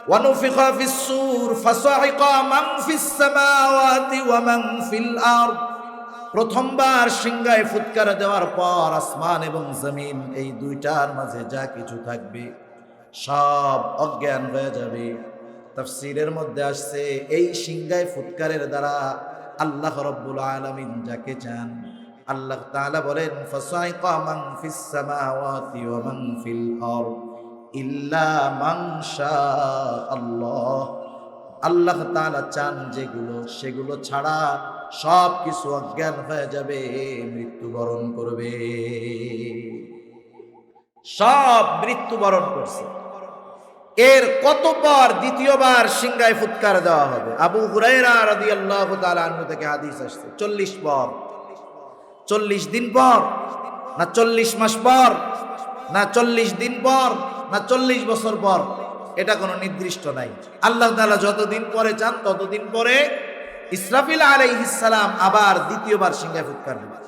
ওয়ানুফিখা ফিস সূর ফাসাইকা মান ফিস সামাওয়াতি ওয়া মান ফিল আরদ। প্রথমবার সিংহায় ফুৎকার দেওয়ার পর আসমান এবং জমিন, এই দুইটার মাঝে যা কিছু থাকবে সব অজ্ঞান হয়ে যাবে। তাফসীরের মধ্যে আসছে, এই সিংহায় ফুৎকারের দ্বারা আল্লাহ রাব্বুল আলামিন যাকে চান, আল্লাহ তাআলা বলেন, ফাসাইকা মান ফিস সামাওয়াতি ওয়া মান ফিল আরদ ইল্লা মান শাআল্লাহ। আল্লাহ তাআলা চান যেগুলো, সেগুলো ছাড়া সব কিছু অজ্ঞান হয়ে যাবে, মৃত্যুবরণ করবে। সব মৃত্যুবরণ করছে। এর কত পর দ্বিতীয়বার সিংহায় ফুৎকার দেওয়া হবে? আবু হুরায়রা রাদিয়াল্লাহু তাআলা আনহু থেকে হাদিস আসছে, 40 পর, 40 দিন পর, না 40 মাস পর, না 40 দিন পর, না 40 বছর পর, এটা কোনো নির্দিষ্ট নাই। আল্লাহ তাআলা যতদিন পরে চান ততদিন পরে ইসরাফিল আলাইহিস সালাম আবার দ্বিতীয়বার সিংহায় ফুৎকার দিবেন।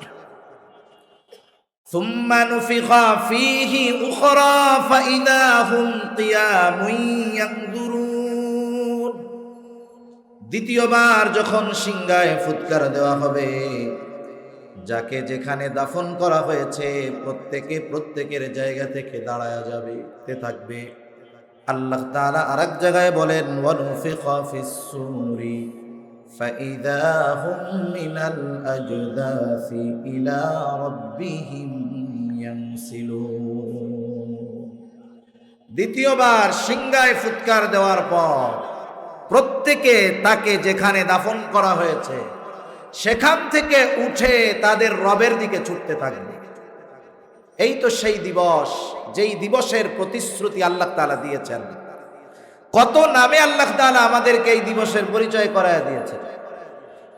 সুম্মা নুফিখা ফীহি উখরা ফাইদা হুম কিয়ামুন ইয়ানজুরুন। দ্বিতীয়বার যখন সিংহায় ফুৎকার দেওয়া হবে, যাকে যেখানে দাফন করা হয়েছে প্রত্যেকের জায়গা থেকে দাঁড়ায়া যাবে, থাকবে। আল্লাহ তাআলা আরেক জায়গায় বলেন, ওয়ানুফিখা ফিস সূরি ফাইযা হুম মিনাল আজদাসি ইলা রাব্বিহিম ইয়ানসিলুন। দ্বিতীয়বার সিংহায় ফুৎকার দেওয়ার পর প্রত্যেকে তাকে যেখানে দাফন করা হয়েছে সেখান থেকে উঠে তাদের রবের দিকে ছুটতে থাকবে। এই তো সেই দিবস, যেই দিবসের প্রতিশ্রুতি আল্লাহ তাআলা দিয়েছেন। কত নামে আল্লাহ তাআলা আমাদেরকে এই দিবসের পরিচয় করায় দিয়েছেন।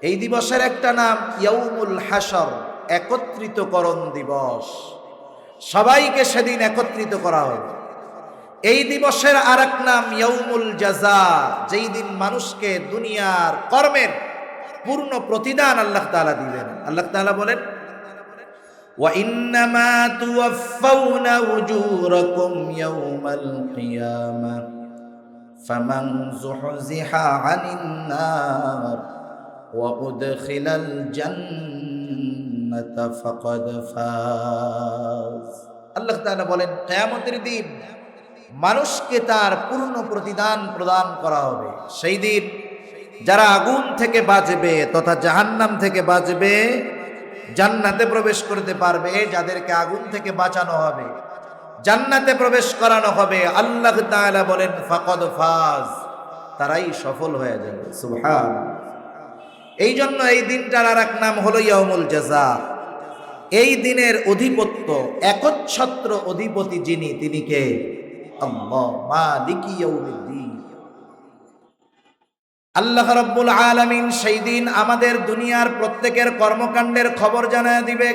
এই দিবসের একটা নাম ইয়াউমুল হাশর, একত্রিতকরণ দিবস। সবাইকে সেদিন একত্রিত করা হবে। এই দিবসের আরেক নাম ইয়াউমুল জাযা, যেই দিন মানুষকে দুনিয়ার কর্মের পূর্ণ প্রতিদান আল্লাহ তাআলা দিবেন। আল্লাহ তাআলা বলেন, ওয়া ইন্নামা তুওয়াফাউনা উজুরাকুম ইয়াউমাল কিয়ামাহ ফামান যুহজিহা আনিন নার ওয়া উদখিলাল জান্নাতা ফাকাদ ফাজ। আল্লাহ তাআলা বলেন, কিয়ামতের দিন মানুষকে তার পূর্ণ প্রতিদান প্রদান করা হবে। সেই দিন যারা আগুন থেকে বাঁচবে তথা জাহান্নাম থেকে বাঁচবে, জান্নাতে প্রবেশ করতে পারবে। যাদেরকে আগুন থেকে বাঁচানো হবে, জান্নাতে প্রবেশ করানো হবে, আল্লাহ তাআলা বলেন ফাকাদ ফাজ, তারাই সফল হয়ে যাবে। সুবহানাল্লাহ। এই জন্য এই দিনটার আর এক নাম হলো ইয়াউমুল জাযা। এই দিনের অধিপত্য, একচ্ছত্র অধিপতি যিনি, তিনি কে? আল্লাহ, মালিকি ইয়াউমিদ্দিন। আল্লাহ রাব্বুল আলামিন সেই দিন আমাদের দুনিয়ার প্রত্যেকের কর্মকাণ্ডের খবর জানায় দিবে।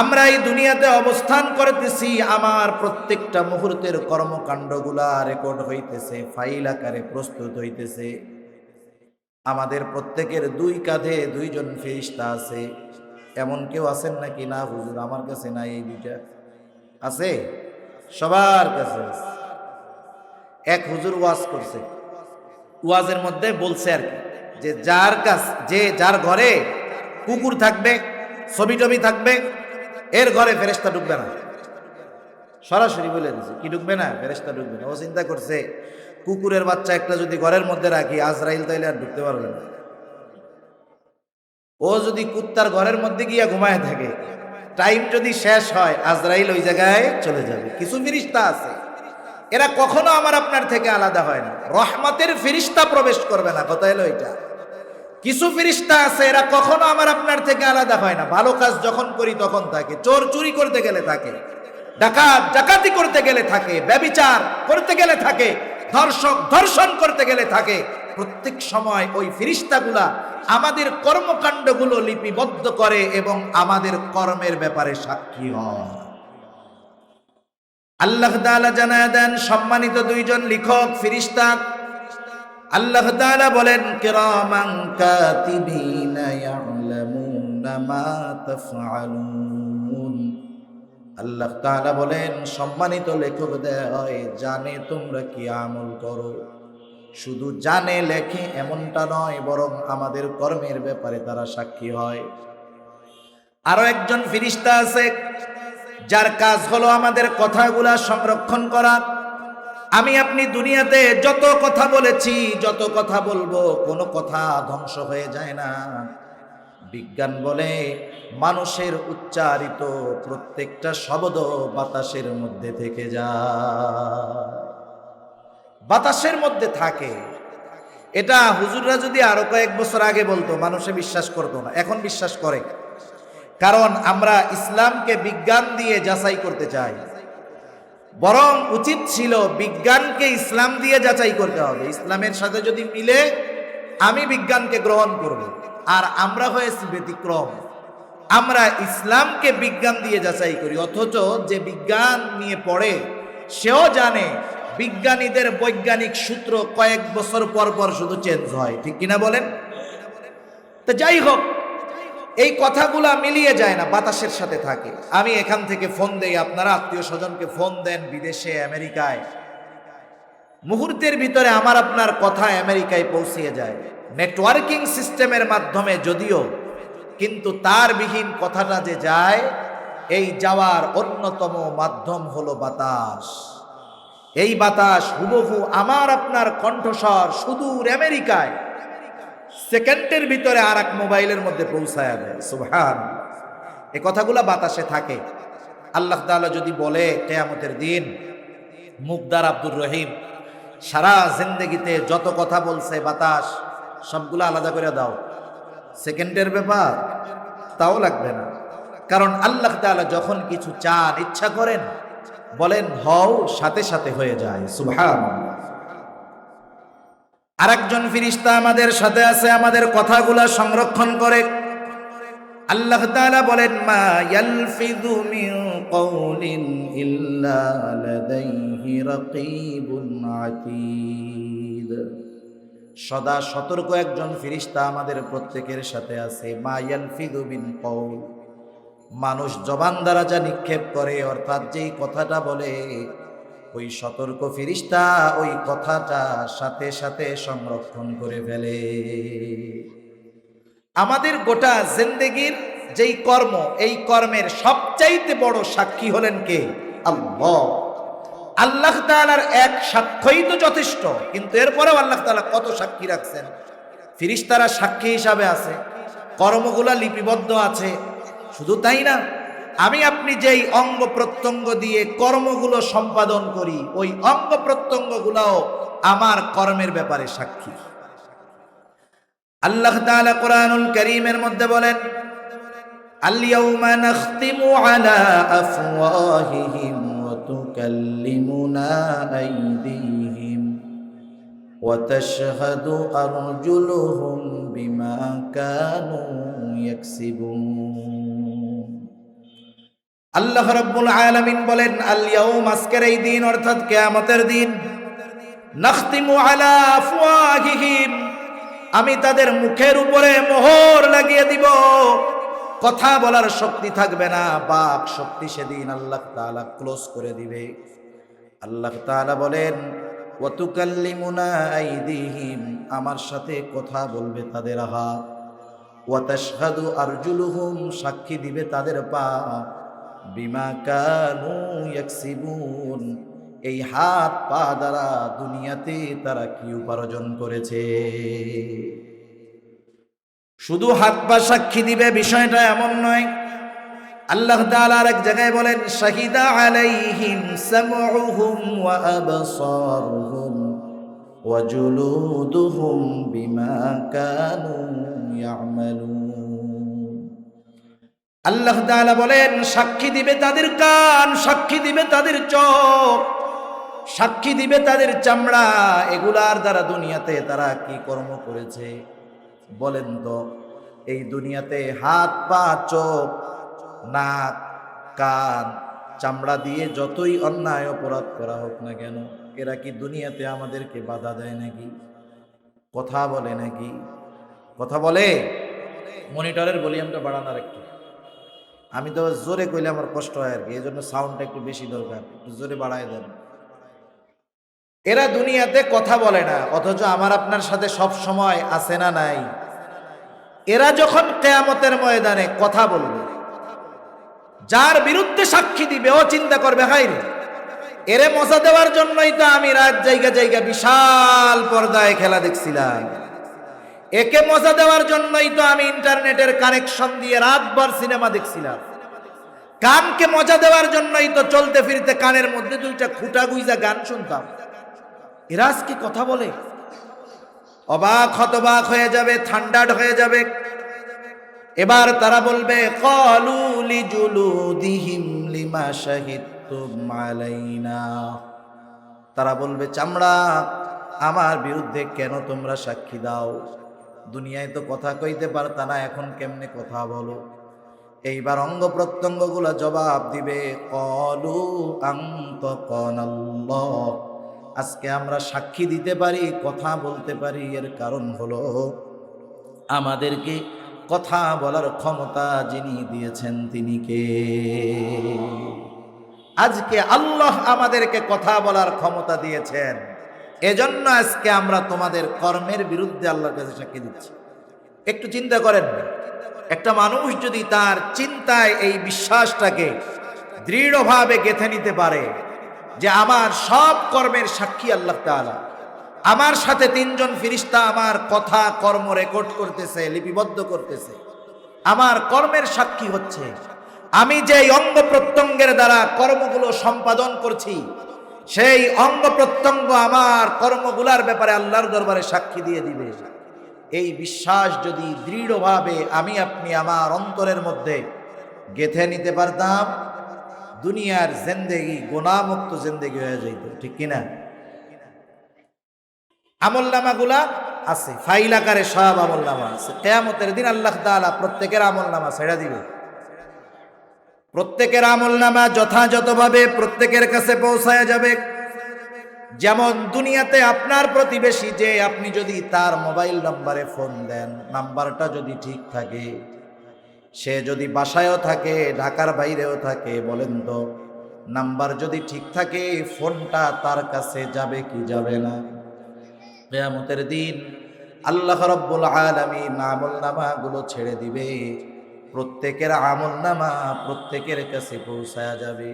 আমরা এই দুনিয়াতে অবস্থান করতেছি, আমার প্রত্যেকটা মুহূর্তের কর্মকাণ্ডগুলা রেকর্ড হইতেছে, ফাইল আকারে প্রস্তুত হইতেছে। আমাদের প্রত্যেকের দুই কাঁধে দুইজন ফেরেশতা আছে। এমন কেউ আছেন নাকি? না হুজুর, আমার কাছে নাই। এই দুইটা আছে, সবার কাছে আছে। এক হুজুর ওয়াজ করছে, ওয়াজের মধ্যে বলছে আর কি, যে যার ঘরে কুকুর থাকবে, ছবি টবি থাকবে, এর ঘরে ফেরেশতা ঢুকবে না। সরাসরি বলে দিছে কি ঢুকবে না, ফেরেশতা ঢুকবে না। ও চিন্তা করছে কুকুরের বাচ্চা একটা যদি ঘরের মধ্যে রাখি আজরাইল তাইলে আর ঢুকতে পারবে না। ও যদি কুত্তার ঘরের মধ্যে গিয়া ঘুমায় থাকে, টাইম যদি শেষ হয় আজরাইল ওই জায়গায় চলে যাবে। কিছু ফেরেশতা আছে এরা কখনো আমার আপনার থেকে আলাদা হয় না, রহমতের ফেরেশতা প্রবেশ করবে না, কথা হলো এটা। কিছু ফেরেশতা আছে এরা কখনো আমার আপনার থেকে আলাদা হয় না, ভালো কাজ যখন করি তখন থাকে, চোর চুরি করতে গেলে থাকে, ডাকাত ডাকাতি করতে গেলে থাকে, ব্যভিচার করতে গেলে থাকে, ধর্ষক ধর্ষণ করতে গেলে থাকে। প্রত্যেক সময় ওই ফেরেশতাগুলা আমাদের কর্মকাণ্ডগুলো লিপিবদ্ধ করে এবং আমাদের কর্মের ব্যাপারে সাক্ষী হয়। আল্লাহ তাআলা জানায় দেন সম্মানিত দুইজন লিখক ফেরেশতা। আল্লাহ তাআলা বলেন কিরামান কাতিবিনা ইয়ালামুনা মা তাফআলুন। আল্লাহ তাআলা বলেন সম্মানিত লেখকদের জানে তোমরা কি আমল করো। শুধু জানে লেখে এমনটা নয়, বরং আমাদের কর্মের ব্যাপারে তারা সাক্ষী হয়। আরো একজন ফেরেশতা আছে যার কাজ হলো আমাদের কথাগুলা সংরক্ষণ করা। আমি আপনি দুনিয়াতে যত কথা বলেছি, যত কথা বলবো, কোনো কথা ধ্বংস হয়ে যায় না। বিজ্ঞান বলে মানুষের উচ্চারিত প্রত্যেকটা শব্দ বাতাসের মধ্যে থেকে যায়, বাতাসের মধ্যে থাকে। এটা হুজুররা যদি আরো কয়েক বছর আগে বলতো মানুষে বিশ্বাস করতো না, এখন বিশ্বাস করে। কারণ আমরা ইসলামকে বিজ্ঞান দিয়ে যাচাই করতে চাই। বরং উচিত ছিল বিজ্ঞানকে ইসলাম দিয়ে যাচাই করতে হবে। ইসলামের সাথে যদি মিলে আমি বিজ্ঞানকে গ্রহণ করব। আর আমরা হয়েছি ব্যতিক্রম, আমরা ইসলামকে বিজ্ঞান দিয়ে যাচাই করি। অথচ যে বিজ্ঞান নিয়ে পড়ে সেও জানে বিজ্ঞানীদের বৈজ্ঞানিক সূত্র কয়েক বছর পর পর শুধু চেঞ্জ হয়, ঠিক কিনা বলেন? তো যাই হোক, এই কথাগুলা মিলিয়ে যায় না, বাতাসের সাথে থাকে। আমি এখান থেকে ফোন দেই, আপনারা আত্মীয় স্বজনকে ফোন দেন বিদেশে, আমেরিকায়, মুহূর্তের ভিতরে আমার আপনার কথা আমেরিকায় পৌঁছিয়ে যায় নেটওয়ার্কিং সিস্টেমের মাধ্যমে যদিও, কিন্তু তার বিহীন কথাটা যে যায়, এই যাওয়ার অন্যতম মাধ্যম হলো বাতাস। এই বাতাস হুবহু আমার আপনার কণ্ঠস্বর সুদূর আমেরিকায় সেকেন্ডের ভিতরে আর এক মোবাইলের মধ্যে পৌঁছায় দেয়। সুবহান। এই কথাগুলা বাতাসে থাকে। আল্লাহ তাআলা যদি বলে কিয়ামতের দিন মুকদার আব্দুর রহিম সারা জিন্দেগিতে যত কথা বলছে বাতাস সবগুলো আলাদা করে দাও, সেকেন্ডের ব্যাপার, তাও লাগবে না। কারণ আল্লাহ তাআলা যখন কিছু চান, ইচ্ছা করেন, বলেন হও, সাথে সাথে হয়ে যায়। সুবহানাল্লাহ। আরেকজন ফেরেশতা আমাদের সাথে আছে, আমাদের কথাগুলা সংরক্ষণ করে। আল্লাহ তাআলা বলেন মা ইয়ালফিযু মিন কওলিন ইল্লা লাদাইহি রাকীবুন আতীদ। সদা সতর্ক একজন ফেরেশতা আমাদের প্রত্যেকের সাথে আছে। মা ইয়ালফিযু মিন কওল, মানুষ জবান দ্বারা যা নিক্ষেপ করে, অর্থাৎ যেই কথাটা বলে, ওই সতর্ক ফেরেশতা ওই কথাটা সাথে সাথে সংরক্ষণ করে ফেলে। আমাদের গোটা জিন্দেগির যেই কর্ম, এই কর্মের সবচাইতে বড় সাক্ষী হলেন কে? আল্লাহ। আল্লাহ তাআলার এক সাক্ষ্যই তো যথেষ্ট, কিন্তু এরপরেও আল্লাহ তাআলা কত সাক্ষী রাখছেন। ফেরেশতারা সাক্ষী হিসাবে আছে, কর্মগুলা লিপিবদ্ধ আছে। শুধু তাই না, আমি আপনি যেই অঙ্গ প্রত্যঙ্গ দিয়ে কর্মগুলো সম্পাদন করি, ওই অঙ্গ প্রত্যঙ্গগুলোও আমার কর্মের ব্যাপারে সাক্ষী। আল্লাহ তাআলা কোরআনুল কারীমের মধ্যে বলেন আল ইয়াউমা নাখতিমু আলা আফওয়াহিহিম ওয়া তুকাল্লিমুনা আইদিহিম ওয়া তাশহাদু আরজুলুহুম বিমা কানু ইয়াকসিবুন। আল্লাহ রাব্বুল আলামিন বলেন আল ইয়াউম, আজকের এই দিন অর্থাৎ কিয়ামতের দিন, নাখতিমু আলা আফওয়াহিহিম, আমি তাদের মুখের উপরে মোহর লাগিয়ে দিব, কথা বলার শক্তি থাকবে না, বাক শক্তি সেদিন আল্লাহ তাআলা ক্লোজ করে দিবে। আল্লাহ তাআলা বলেন ওয়া তুকাল্লিমুনা আইদিহিম, আমার সাথে কথা বলবে তাদের হাত, ওয়া তাশহাদু আরজুলুহুম, সাক্ষী দিবে তাদের পা, বিমা কানু ইয়াকসিবুন, এই হাত পা দ্বারা দুনিয়াতে তারা কি উপার্জন করেছে। শুধু হাত পা সাক্ষী দিবে বিষয়টা এমন নয়। আল্লাহ তাআলা এক জায়গায় বলেন, শাহিদা আলাইহিম সামউহুম ওয়া আবসারুহুম ওয়া জুলুদুহুম বিমা কানু ইয়ামালুন। আল্লাহ তাআলা বলেন, সাক্ষী দিবে তাদের কান, সাক্ষী দিবে তাদের চোখ, সাক্ষী দিবে তাদের চামড়া, এগুলার দ্বারা দুনিয়াতে তারা কি কর্ম করেছে। বলেন তো, এই দুনিয়াতে হাত পা চোখ নাক কান চামড়া দিয়ে যতই অন্যায় অপরাধ করা হোক না কেন, এরা কি দুনিয়াতে আমাদেরকে বাধা দেয় নাকি? কথা বলে নাকি? কথা বলে? মনিটরের ভলিউমটা বাড়ানোর একটু, আমি তো জোরে কইলে আমার কষ্ট হয় আর কি, এই জন্য সাউন্ডটা একটু বেশি দরকার, একটু জোরে বাড়ায় দেন। এরা দুনিয়াতে কথা বলে না, অথচ আমার আপনার সাথে সব সময় আছে না নাই? এরা যখন কিয়ামতের ময়দানে কথা বলবে, যার বিরুদ্ধে সাক্ষী দিবে, ও চিন্তা করবে, হাই রে, এরে মজা দেওয়ার জন্যই তো আমি রাত জায়গা জায়গা বিশাল পর্দায় খেলা দেখছিলাম, একে মজা দেওয়ার জন্যই তো আমি ইন্টারনেটের কানেকশন দিয়ে রাতভর সিনেমা দেখছিলাম, কানকে মজা দেওয়ার জন্যই তো চলতে ফিরতে কানের মধ্যে দুইটা খুঁটা গুইজা গান শুনতাম। এরা আজকে কথা বলে? অবাক হতবাক হয়ে যাবে, ঠান্ডাড হয়ে যাবে। এবার তারা বলবে, ক্বালু লিজুলুদিহিম লিমা শাহিদতুম আলাইনা, তারা বলবে, চামড়া, আমার বিরুদ্ধে কেন তোমরা সাক্ষী দাও? দুনিয়ায় তো কথা কইতে পারতা না, এখন কেমনে কথা বলো? এইবার অঙ্গ প্রত্যঙ্গগুলো জবাব দিবে, ক্বালু আনতাকানাল্লাহ, আজকে আমরা সাক্ষী দিতে পারি, কথা বলতে পারি, এর কারণ হলো আমাদেরকে কথা বলার ক্ষমতা যিনি দিয়েছেন তিনি কে? আজকে আল্লাহ আমাদেরকে কথা বলার ক্ষমতা দিয়েছেন, এজন্য আজকে আমরা তোমাদের কর্মের বিরুদ্ধে আল্লাহর কাছে সাক্ষী দিচ্ছি। একটু চিন্তা করেন, একটা মানুষ যদি তার চিন্তায় এই বিশ্বাসটাকে দৃঢ়ভাবে গেঁথে নিতে পারে যে আমার সব কর্মের সাক্ষী আল্লাহ তাআলা, আমার সাথে তিনজন ফেরেশতা আমার কথা কর্ম রেকর্ড করতেছে, লিপিবদ্ধ করতেছে, আমার কর্মের সাক্ষী হচ্ছে, আমি যেই অঙ্গ প্রত্যঙ্গের দ্বারা কর্মগুলো সম্পাদন করছি, সেই অঙ্গ প্রত্যঙ্গ আমার কর্মগুলার ব্যাপারে আল্লাহর দরবারে সাক্ষী দিয়ে দিবে। এই বিশ্বাস যদি দৃঢ়ভাবে আমি আপনি আমার অন্তরের মধ্যে গেঁথে নিতে পারতাম, দুনিয়ার জিন্দেগি গুনাহমুক্ত জিন্দেগি হয়ে যাইত, ঠিক কিনা? আমলনামাগুলা আছে, ফাইল আকারে সব আমলনামা আছে। কিয়ামতের দিন আল্লাহ তাআলা প্রত্যেকের আমলনামা ছেড়ে দিবে, প্রত্যেকের আমলনামা যথাযথভাবে প্রত্যেকের কাছে পৌঁছায় যাবে। যেমন দুনিয়াতে আপনার প্রতিবেশী, যে আপনি যদি তার মোবাইল নম্বরে ফোন দেন, নাম্বারটা যদি ঠিক থাকে, সে যদি বাসায়ও থাকে ঢাকার বাইরেও থাকে, বলেন তো নাম্বার যদি ঠিক থাকে ফোনটা তার কাছে যাবে কি যাবে না? কিয়ামতের দিন আল্লাহ রাব্বুল আলামিন আমলনামাগুলো ছেড়ে দিবে, প্রত্যেকের আমলনামা প্রত্যেকের কাছে পৌঁছায়া যাবে।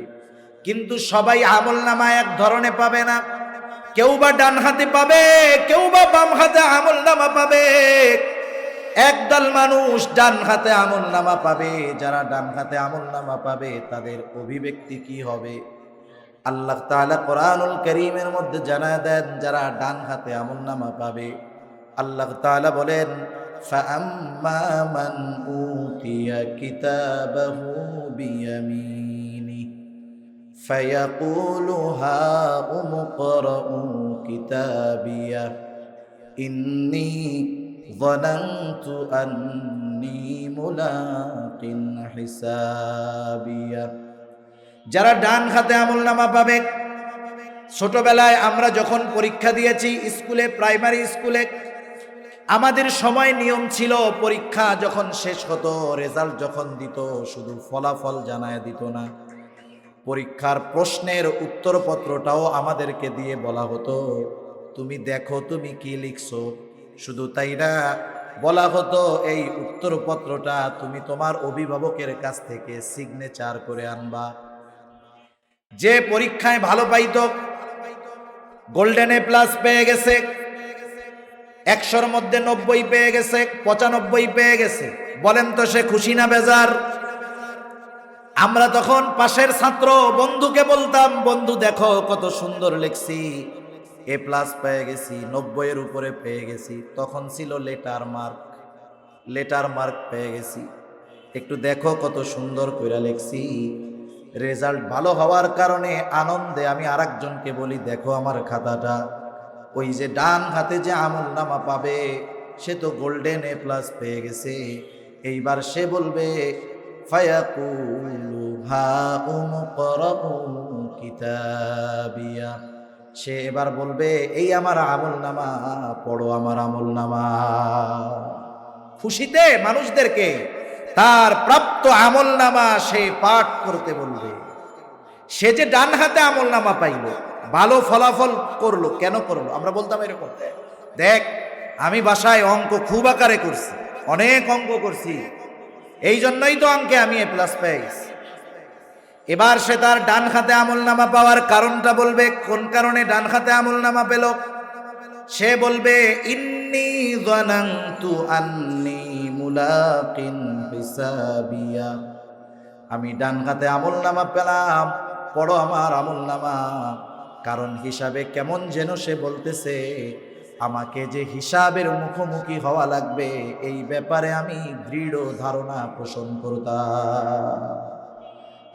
কিন্তু সবাই আমলনামা এক ধরনের পাবে না, কেউ বা ডান হাতে পাবে, কেউ বা বাম হাতে আমলনামা পাবে। একদল মানুষ ডান হাতে আমলনামা পাবে, যারা ডান হাতে আমলনামা পাবে তাদের অভিব্যক্তি কি হবে? আল্লাহ তাআলা কোরআনুল কারীমের মধ্যে জানায় দেন, যারা ডান হাতে আমলনামা পাবে, আল্লাহ তাআলা বলেন, ফাআম্মা মান উতিয়া কিতাবাহু বিয়ামিনি ফায়াকুলু হাউম ইকরাউ কিতাবিয়া ইন্নী যানানতু আন্নী মুলাকিন হিসাবিয়া। যারা ডান হাতে আমলনামা পাবে, ছোটবেলায় আমরা যখন পরীক্ষা দিয়েছি স্কুলে, প্রাইমারি স্কুলে, আমাদের সময় নিয়ম ছিল পরীক্ষা যখন শেষ হতো, রেজাল্ট যখন দিত, শুধু ফলাফল জানায় দিত না, পরীক্ষার প্রশ্নের উত্তরপত্রটাও আমাদেরকে দিয়ে বলা হতো, তুমি দেখো তুমি কি লিখছো। শুধু তাই না, বলা হতো এই উত্তরপত্রটা তুমি তোমার অভিভাবকের কাছ থেকে সিগনেচার করে আনবা। যে পরীক্ষায় ভালো পাইতো, গোল্ডেন এ প্লাস পেয়ে গেছে, 100-র মধ্যে 90 পেয়ে গেছে, 95 পেয়ে গেছে, বলেন তো সে খুশি না বেজার? আমরা তখন পাশের ছাত্র বন্ধুকে বলতাম, বন্ধু দেখো কত সুন্দর লিখছি, এ প্লাস পেয়ে গেছি, 90-এর উপরে পেয়ে গেছি। তখন ছিল লেটার মার্ক পেয়ে গেছি, একটু দেখো কত সুন্দর কইরা লিখছি। রেজাল্ট ভালো হওয়ার কারণে আনন্দে আমি আরেকজনকে বলি, দেখো আমার খাতাটা। ওই যে ডান হাতে যে আমলনামা পাবে সে তো গোল্ডেন এ প্লাস পেয়ে গেছে। এইবার সে বলবে ফায়াকুলু হাউম করাউ কিতাবিয়া, সে এবার বলবে এই আমার আমলনামা পড়ো, আমার আমলনামা। খুশিতে মানুষদেরকে তার প্রাপ্ত আমলনামা সে পাঠ করতে বলবে। সে যে ডান হাতে আমলনামা পাইল, ভালো ফলাফল করলো, কেন করলো? আমরা বলতাম এরকম, দেখ আমি বাসায় অঙ্ক খুব আকারে করছি, অনেক অঙ্ক করছি, এই জন্যই তো অঙ্কে আমি এ প্লাস পেয়েছি। এবার সে তার ডান হাতে আমলনামা পাওয়ার কারণটা বলবে, কোন কারণে ডান হাতে আমলনামা পেল। সে বলবে ইন্নী যানানতু আন্নী মুলাকিন হিসাবিয়া, আমি ডান হাতে আমলনামা পেলাম, পড়ো আমার আমলনামা। কারণ হিসাবে কেমন যেন সে বলতেছে, আমাকে যে হিসাবের মুখোমুখি হওয়া লাগবে এই ব্যাপারে আমি দৃঢ় ধারণা পোষণ করতাম,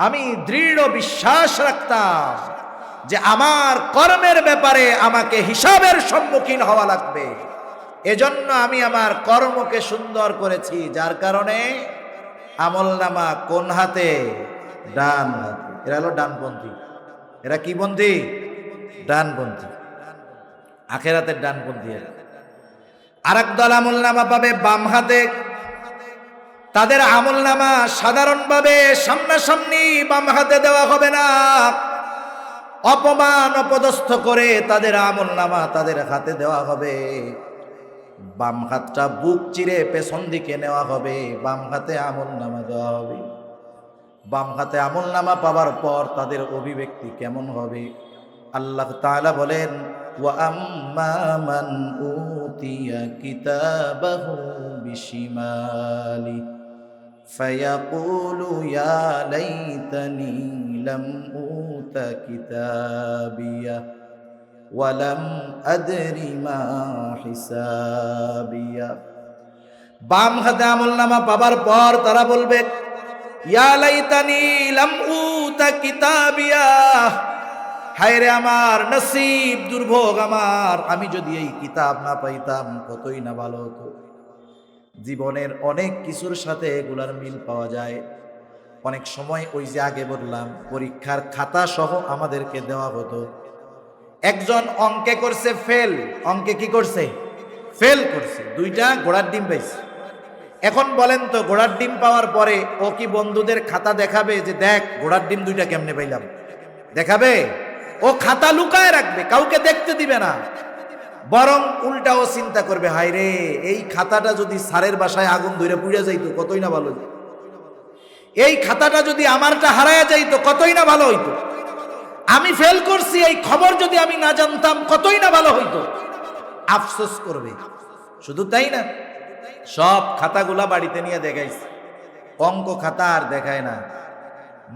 আমি দৃঢ় বিশ্বাস রাখতাম যে আমার কর্মের ব্যাপারে আমাকে হিসাবের সম্মুখীন হওয়া লাগবে। এজন্য আমি আমার কর্মকে সুন্দর করেছি, যার কারণে আমলনামা কোন হাতে? ডান হাতে। এরা হলো ডানপন্থী। এরা কি পন্থী? ডানপন্থী, আখেরাতের ডানপন্থী। আরেক দল আমলনামা পাবে বাম হাতে। তাদের আমলনামা সাধারণভাবে সামনাসামনি বাম হাতে দেওয়া হবে না, অপমান অপদস্থ করে তাদের আমলনামা তাদের হাতে দেওয়া হবে। বাম হাতটা বুক চিরে পেছন দিকে নেওয়া হবে, বাম হাতে আমলনামা দেওয়া হবে। বাম হাতে আমলনামা পাওয়ার পর তাদের অভিব্যক্তি কেমন হবে? আল্লাহ তাআলা বলেন, ওয়া আম্মা মান উতিয়া কিতাবাহু বিশিমালি ফায়াকুলু ইয়া লাইতানি লাম উতা কিতাবিয়া ওয়া লাম আদরি মা হিসাবিয়া। বাম হাতে আমলনামা পাবার পর তারা বলবে, ইয়া লাইতানি লাম উতা কিতাবিয়া, হায় রে আমার নসিব, দুর্ভোগ আমার, আমি যদি এই কিতাব না পাইতাম কতই না ভালো হতো। জীবনের অনেক কিছুর সাথে এগুলার মিল পাওয়া যায়। অনেক সময় ওই যে আগে বললাম, পরীক্ষার খাতা সহ আমাদেরকে দেওয়া হতো। একজন অঙ্কে করছে ফেল, অঙ্কে কি করছে? ফেল করছে, 2টা ঘোড়ার ডিম পাইছে। এখন বলেন তো, ঘোড়ার ডিম পাওয়ার পরে ও কি বন্ধুদের খাতা দেখাবে যে দেখ ঘোড়ার ডিম 2টা কেমনে পাইলাম? দেখাবে? ও খাতা লুকায় রাখবে, কাউকে দেখতে দিবে না। বরং উল্টা ও চিন্তা করবে, হায় রে এই খাতাটা যদি স্যারের বাসায় আগুন ধরে পুড়ে যাইতো কতই না ভালো হইতো, এই খাতাটা যদি আমারটা হারায়া যাইতো কতই না ভালো হইতো, আমি ফেল করছি এই খবর যদি আমি না জানতাম কতই না ভালো হইতো, আফসোস করবে। শুধু তাই না, সব খাতাগুলা বাড়িতে নিয়ে দেখাইছে, অঙ্ক খাতা আর দেখায় না।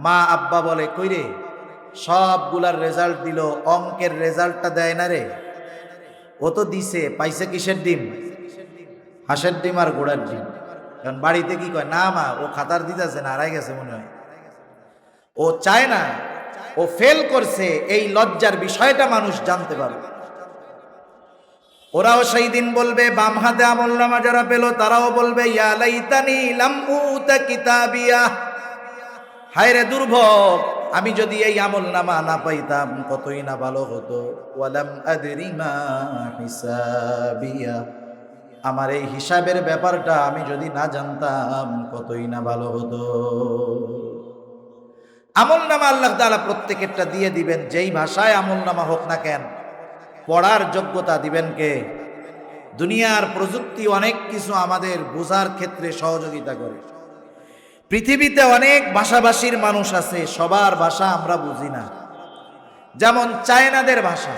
মা আব্বা বলে, কই রে সবগুলার রেজাল্ট দিল, অঙ্কের রেজাল্টটা দেয় না রে। ও তো দিছে, পাইছে কিসের ডিম? হাঁসের ডিম আর ঘোড়ার ডিম। কারণ বাড়িতে কি কয়, না মা ও খাতার দিতেছে না, হারাই গেছে মনে হয়। ও চায় না ও ফেল করছে, এই লজ্জার বিষয়টা মানুষ জানতে পারবে। ওরাও সেই দিন বলবে, বাম হাতে আমলনামা যারা পেল তারাও বলবে, ইয়া লাইতানি লাম উতা কিতাবিয়া, হায় রে দুর্ভোগ, আমি যদি এই আমলনামা না পাইতাম কতই না ভালো হতো। ওয়ালাম আদরি মা হিসাবিয়া, আমার এই হিসাবের ব্যাপারটা আমি যদি না জানতাম কতই না ভালো হতো। আমলনামা আল্লাহ তাআলা প্রত্যেকেরটা দিয়ে দিবেন, যেই ভাষায় আমলনামা হোক না কেন, পড়ার যোগ্যতা দিবেন কে? দুনিয়ার প্রযুক্তি অনেক কিছু আমাদের বোঝার ক্ষেত্রে সহযোগিতা করে। পৃথিবীতে অনেক ভাষাভাষীর মানুষ আছে, সবার ভাষা আমরা বুঝি না। যেমন চায়নাদের ভাষা,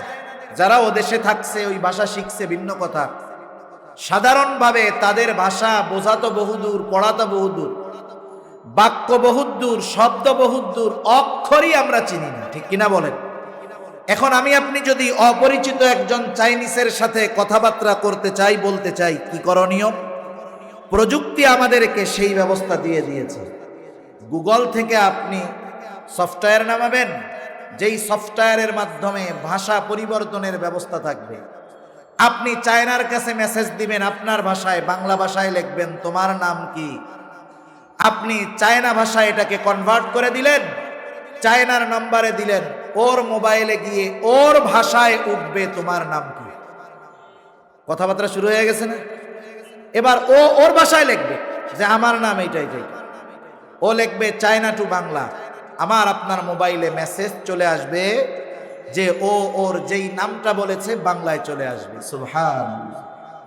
যারা ও দেশে থাকছে ওই ভাষা শিখছে ভিন্ন কথা, সাধারণভাবে তাদের ভাষা বোঝা তো বহুদূর, পড়া তো বহুদূর, বাক্য বহুদূর, শব্দ বহুদূর, অক্ষরই আমরা চিনি না, ঠিক কিনা বলেন? এখন আমি আপনি যদি অপরিচিত একজন চাইনিজের সাথে কথাবার্তা করতে চাই, বলতে চাই, কি করণীয়? প্রযুক্তি আমাদেরকে সেই ব্যবস্থা দিয়ে দিয়েছে। গুগল থেকে আপনি সফটওয়্যার নামাবেন, যেই সফটওয়্যারের মাধ্যমে ভাষা পরিবর্তনের ব্যবস্থা থাকবে। আপনি চায়নার কাছে মেসেজ দিবেন আপনার ভাষায়, বাংলা ভাষায় লিখবেন তোমার নাম কি। আপনি চায়না ভাষায় এটাকে কনভার্ট করে দিলেন, চায়নার নম্বরে দিলেন, ওর মোবাইলে গিয়ে ওর ভাষায় উঠবে তোমার নাম কি। কথাবার্তা শুরু হয়ে গেছে না? এবার ও ওর ভাষায় লিখবে যে আমার নাম এইটাই, ও লিখবে চায়না টু বাংলা, আমার আপনার মোবাইলে মেসেজ চলে আসবে যে ও ওর যেই নামটা বলেছে বাংলায় চলে আসবে। সুবহানাল্লাহ!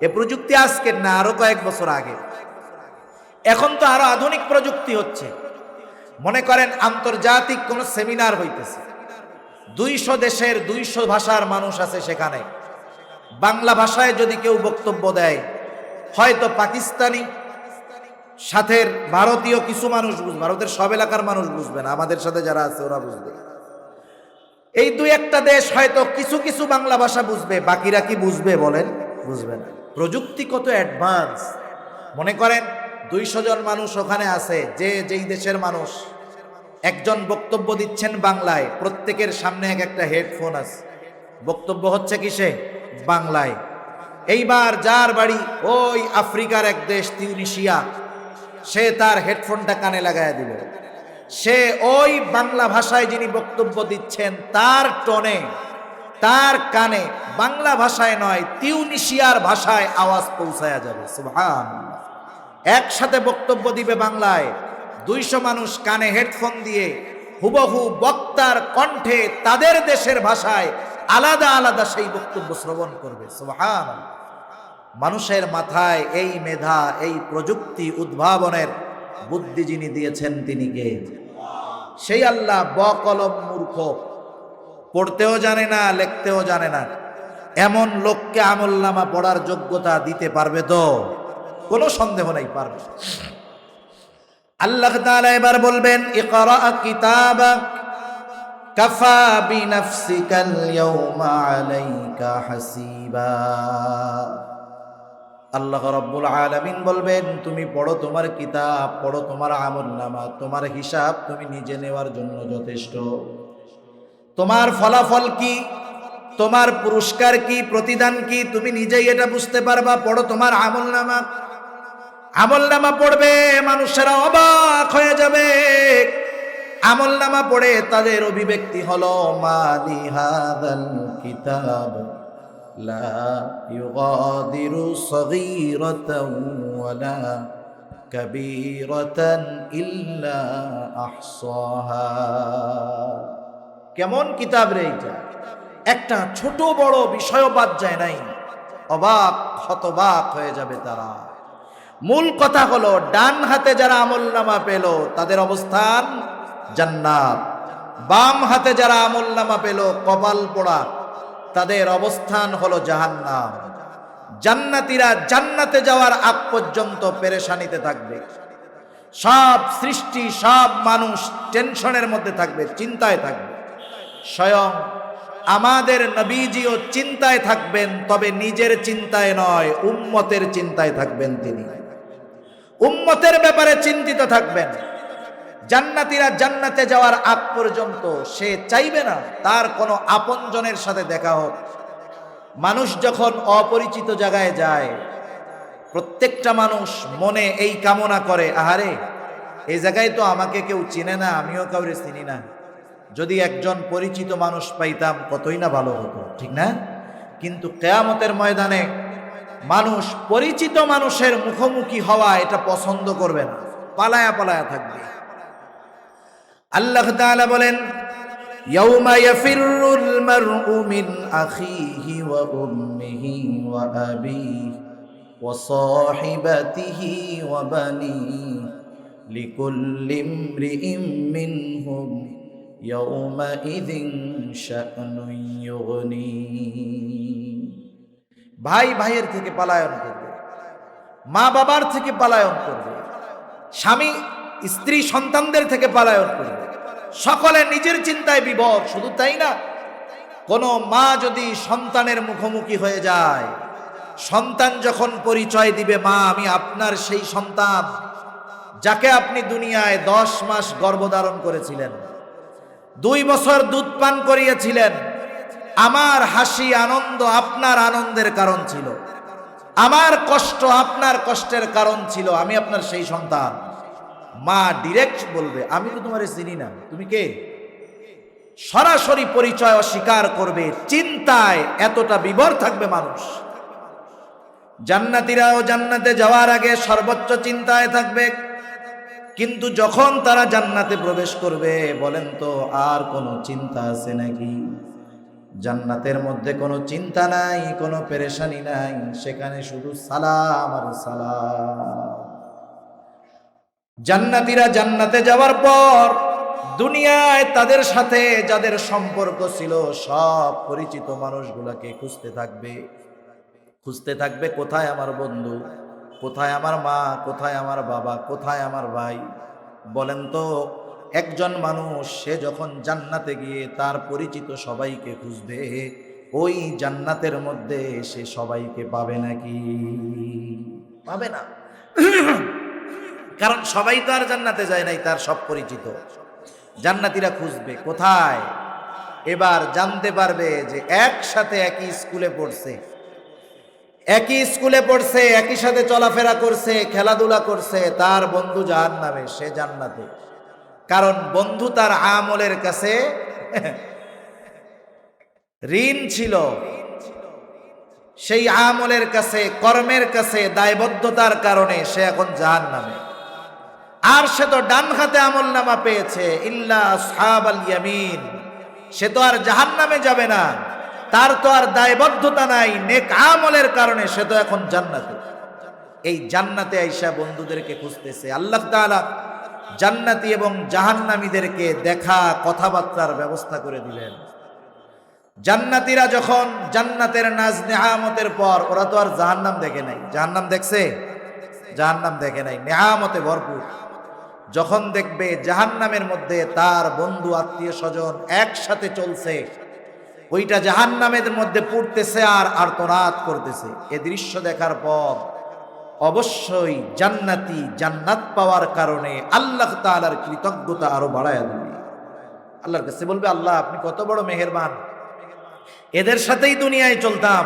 এ প্রযুক্তি আজকের না, আরো কয়েক বছর আগে। এখন তো আরো আধুনিক প্রযুক্তি হচ্ছে। মনে করেন আন্তর্জাতিক কোন সেমিনার হইতেছে, 200 দেশের 200 ভাষার মানুষ আছে সেখানে। বাংলা ভাষায় যদি কেউ বক্তব্য দেয়, হয়তো পাকিস্তানি সাথে ভারতীয় কিছু মানুষ বুঝবে, ভারতের সব এলাকার মানুষ বুঝবে না, আমাদের সাথে যারা আছে ওরা বুঝবে। এই 2-1টা দেশ হয়তো কিছু কিছু বাংলা ভাষা বুঝবে, বাকিরা কি বুঝবে বলেন? বুঝবে না। প্রযুক্তি কত অ্যাডভান্স! মনে করেন 200 জন মানুষ ওখানে আছে, যে যেই দেশের মানুষ, একজন বক্তব্য দিচ্ছেন বাংলায়, প্রত্যেকের সামনে একটা হেডফোন আছে, বক্তব্য হচ্ছে কিসে? বাংলায়। এইবার যার বাড়ি ওই আফ্রিকার এক দেশ তিউনিসিয়া, সে তার হেডফোনটা কানে লাগায় দিল, সে ওই বাংলা ভাষায় যিনি বক্তব্য দিচ্ছেন তার টোনে, তার কানে বাংলা ভাষায় নয় তিউনিসিয়ার ভাষায় আওয়াজ পৌঁছায়া যাবে। সুবহানাল্লাহ! একসাথে বক্তব্য দিবে বাংলায়, 200 মানুষ কানে হেডফোন দিয়ে হুবহু বক্তার কণ্ঠে তাদের দেশের ভাষায় আলাদা আলাদা সেই বক্তব্য শ্রবণ করবে। সুবহানাল্লাহ! মানুষের মাথায় এই মেধা, এই প্রযুক্তি উদ্ভাবনের বুদ্ধি যিনি দিয়েছেন তিনি কে? সেই আল্লাহ। বকলম মূর্খ, পড়তেও জানে না, লিখতেও জানে না, এমন লোককে আমলনামা পড়ার যোগ্যতা দিতে পারবে তো? কোনো সন্দেহ নাই পারবে। আল্লাহ তাআলা এবার বলবেন, ইকরা কিতাবাক কাফা বিনাফসিকাল ইয়াওমা আলাইকা হাসিবা। আল্লাহ রাব্বুল আলামিন বলবেন, তুমি পড়ো তোমার কিতাব, পড়ো তোমার আমলনামা, তোমার হিসাব তুমি নিজে নেওয়ার জন্য যথেষ্ট। তোমার ফলাফল কি, তোমার পুরস্কার কি, প্রতিদান কি, তুমি নিজেই এটা বুঝতে পারবা। পড়ো তোমার আমলনামা। আমলনামা পড়বে, মানুষেরা অবাক হয়ে যাবে। আমলনামা পড়ে তাদের অভিব্যক্তি হলো, মালি হাযাল কিতাব লা ইউগাদিরু সগীরাতাও ওয়ালা কাবীরাতান ইল্লা আহসাহা। কেমন কিতাব রে এটা, একটা ছোট বড় বিষয় বাদ যায় নাই। অবাক হতবাক হয়ে যাবে তারা। মূল কথা হলো, ডান হাতে যারা আমলনামা পেল তাদের অবস্থান জান্নাত, বাম হাতে যারা আমলনামা পেল কপাল পোড়া, তাদের অবস্থান হলো জাহান্নাম। জান্নাতীরা জান্নাতে যাওয়ার আগ পর্যন্ত পেরেশানিতে থাকবে। সব সৃষ্টি, সব মানুষ টেনশনের মধ্যে থাকবে, চিন্তায় থাকবে। স্বয়ং আমাদের নবীজিও চিন্তায় থাকবেন, তবে নিজের চিন্তায় নয়, উম্মতের চিন্তায় থাকবেন। তিনি উম্মতের ব্যাপারে চিন্তিত থাকবেন। জান্নাতীরা জান্নাতে যাওয়ার আগ পর্যন্ত সে চাইবে না তার কোনো আপনজনের সাথে দেখা হোক। মানুষ যখন অপরিচিত জায়গায় যায়, প্রত্যেকটা মানুষ মনে এই কামনা করে, আহারে এই জায়গায় তো আমাকে কেউ চিনে না, আমিও কাউরে চিনি না, যদি একজন পরিচিত মানুষ পাইতাম কতই না ভালো হতো, ঠিক না? কিন্তু কিয়ামতের ময়দানে মানুষ পরিচিত মানুষের মুখোমুখি হওয়া এটা পছন্দ করবে না, পালায়া পালায়া থাকবে। আল্লাহ তাআলা বলেন, ইয়াউমা ইয়াফিরুল মারউ মিন আখিহি ওয়া উম্মিহি ওয়া আবিহি ওয়া সাহিবাতিহি ওয়া বানিহি লিকুল্লি ইমরিইম মিনহুম ইয়াউমাইযিন শা'নুন ইউগনি। ভাই ভাইয়ের থেকে পলায়ন করবে, মা বাবার থেকে পলায়ন করবে, স্বামী স্ত্রী সন্তানদের থেকে পলায়ন করবে, সকলে নিজের চিন্তায় বিভোর। শুধু তাই না, কোনো মা যদি সন্তানের মুখোমুখি হয়ে যায়, সন্তান যখন পরিচয় দিবে, মা আমি আপনার সেই সন্তান যাকে আপনি দুনিয়ায় 10 মাস গর্ভধারণ করেছিলেন, 2 বছর দুধ পান করিয়েছিলেন, আমার হাসি আনন্দ আপনার আনন্দের কারণ ছিল, আমার কষ্ট আপনার কষ্টের কারণ ছিল, আমি আপনার সেই সন্তান। মা ডিরেক্ট বলবে আমি তো তোমারে চিনি না, তুমি কে? সরাসরি পরিচয় অস্বীকার করবে। চিন্তায় এতটা বিভোর থাকবে মানুষ। জান্নাতীরাও জান্নাতে যাওয়ার আগে সর্বোচ্চ চিন্তায় থাকবে, কিন্তু যখন তারা জান্নাতে প্রবেশ করবে, বলেন তো আর কোনো চিন্তা আছে নাকি? জান্নাতের মধ্যে কোনো চিন্তা নাই, কোনো পেরেশানি নাই, সেখানে শুধু সালাম আর সালাম। জান্নাতীরা জান্নাতে যাওয়ার পর দুনিয়ায় তাদের সাথে যাদের সম্পর্ক ছিল সব পরিচিত মানুষগুলোকে খুঁজতে থাকবে, কোথায় আমার বন্ধু, কোথায় আমার মা, কোথায় আমার বাবা, কোথায় আমার ভাই? বলেন তো একজন মানুষ সে যখন জান্নাতে গিয়ে তার পরিচিত সবাইকে খুঁজবে, ওই জান্নাতের মধ্যে সে সবাইকে পাবে নাকি? পাবে না। কারণ সবাই তো আর জান্নাতে যায় নাই তার সব পরিচিত। জান্নাতীরা খুঁজবে কোথায়? এবার জানতে পারবে যে একসাথে একই স্কুলে পড়ছে, একই সাথে চলাফেরা করছে, খেলাধুলা করছে, তার বন্ধু জাহান্নামে, সে জান্নাতে। কারণ বন্ধু তার আমলের কাছে ঋণ ছিল, সেই আমলের কাছে, কর্মের কাছে দায়বদ্ধতার কারণে সে এখন জাহান্নামে। আর সে তো ডান হাতে আমলনামা পেয়েছে, ইল্লা আসহাবাল ইয়ামিন, সে তো আর জাহান্নামে যাবে না, তার তো আর দায়বদ্ধতা নাই, নেক আমলের কারণে সে তো এখন জান্নাতে। এই জান্নাতে আইসা বন্ধুদেরকে খুঁজতেছে। আল্লাহ তাআলা জান্নাতি এবং জাহান্নামীদেরকে দেখা কথাবার্তার ব্যবস্থা করে দিলেন। জান্নাতীরা যখন জান্নাতের নাজ নেয়ামতের পর, ওরা তো আর জাহান্নাম দেখে নাই, জাহান্নাম দেখছে? জাহান্নাম দেখে নাই, নেয়ামতে ভরপুর। যখন দেখবে জাহান্নামের মধ্যে তার বন্ধু আত্মীয় স্বজন একসাথে চলছে, ওইটা জাহান্নামের মধ্যে পড়তেছে আর আর্তনাদ করতেছে, এ দৃশ্য দেখার পর অবশ্যই জান্নাতি জান্নাত পাওয়ার কারণে আল্লাহ তাআলার কৃতজ্ঞতা আরো বাড়ায়া দিবে। আল্লাহর কাছে বলবে, আল্লাহ আপনি কত বড় মেহেরবান, এদের সাথেই দুনিয়ায় চলতাম,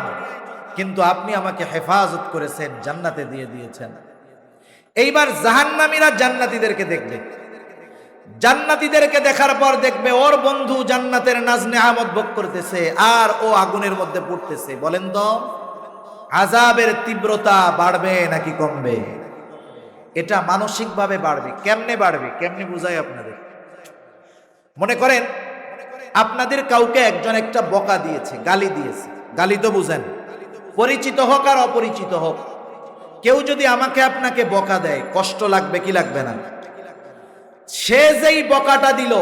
কিন্তু আপনি আমাকে হেফাজত করেছেন, জান্নাতে দিয়ে দিয়েছেন। এইবার জাহান্নামীরা জান্নাতীদেরকে দেখবে, জান্নাতীদেরকে দেখার পর দেখবে ওর বন্ধু জান্নাতের নাজ নেয়ামত ভোগ করতেছে আর ও আগুনের মধ্যে পড়তেছে। বলেন তো আযাবের তীব্রতা বাড়বে নাকি কমবে? এটা মানসিকভাবে বাড়বে। কেমনে বাড়বে, কেমনে বুঝাই আপনাদের? মনে করেন আপনাদের কাউকে একজন একটা বকা দিয়েছে, গালি দিয়েছে, গালি তো বুঝেন, পরিচিত হোক আর অপরিচিত হোক, কেউ যদি আমাকে আপনাকে বকা দেয় কষ্ট লাগবে কি লাগবে না? সে যেই বকাটা দিল,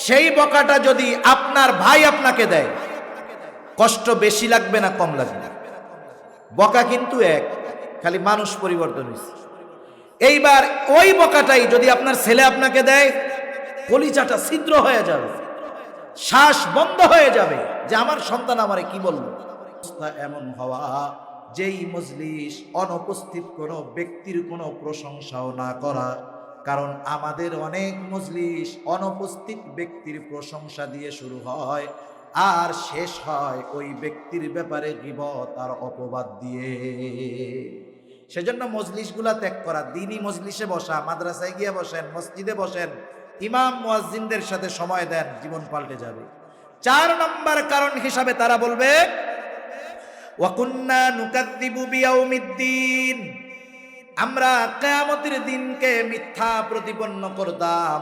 সেই বকাটা যদি আপনার ভাই আপনাকে দেয়, কষ্ট বেশি লাগবে না কম লাগবে? বকা কিন্তু এক, খালি মানুষ পরিবর্তন হয়েছে। এইবার ওই বকাটাই যদি আপনার ছেলে আপনাকে দেয়, কলিজাটা ছিদ্র হয়ে যাবে, শ্বাস বন্ধ হয়ে যাবে যে আমার সন্তান আমারে কি বললো। এমন হওয়া যেই মজলিস অনুপস্থিত কোনো ব্যক্তির কোনো প্রশংসাও না করা, কারণ আমাদের অনেক মজলিস অনুপস্থিত ব্যক্তির প্রশংসা দিয়ে শুরু হয় আর শেষ হয় ওই ব্যক্তির ব্যাপারে গীবত আর অপবাদ দিয়ে। সেজন্য মজলিসগুলা ত্যাগ করা, দ্বীনি মজলিসে বসা, মাদ্রাসায় গিয়ে বসেন, মসজিদে বসেন, ইমাম মুয়াজ্জিনদের সাথে সময় দেন, জীবন পাল্টে যাবে। 4 নম্বর কারণ হিসাবে তারা বলবে ওয়া কুন্না নুকাযযিবু বিয়াউমিদ্দিন, আমরা কিয়ামতের দিনকে মিথ্যা প্রতিপন্ন করতাম।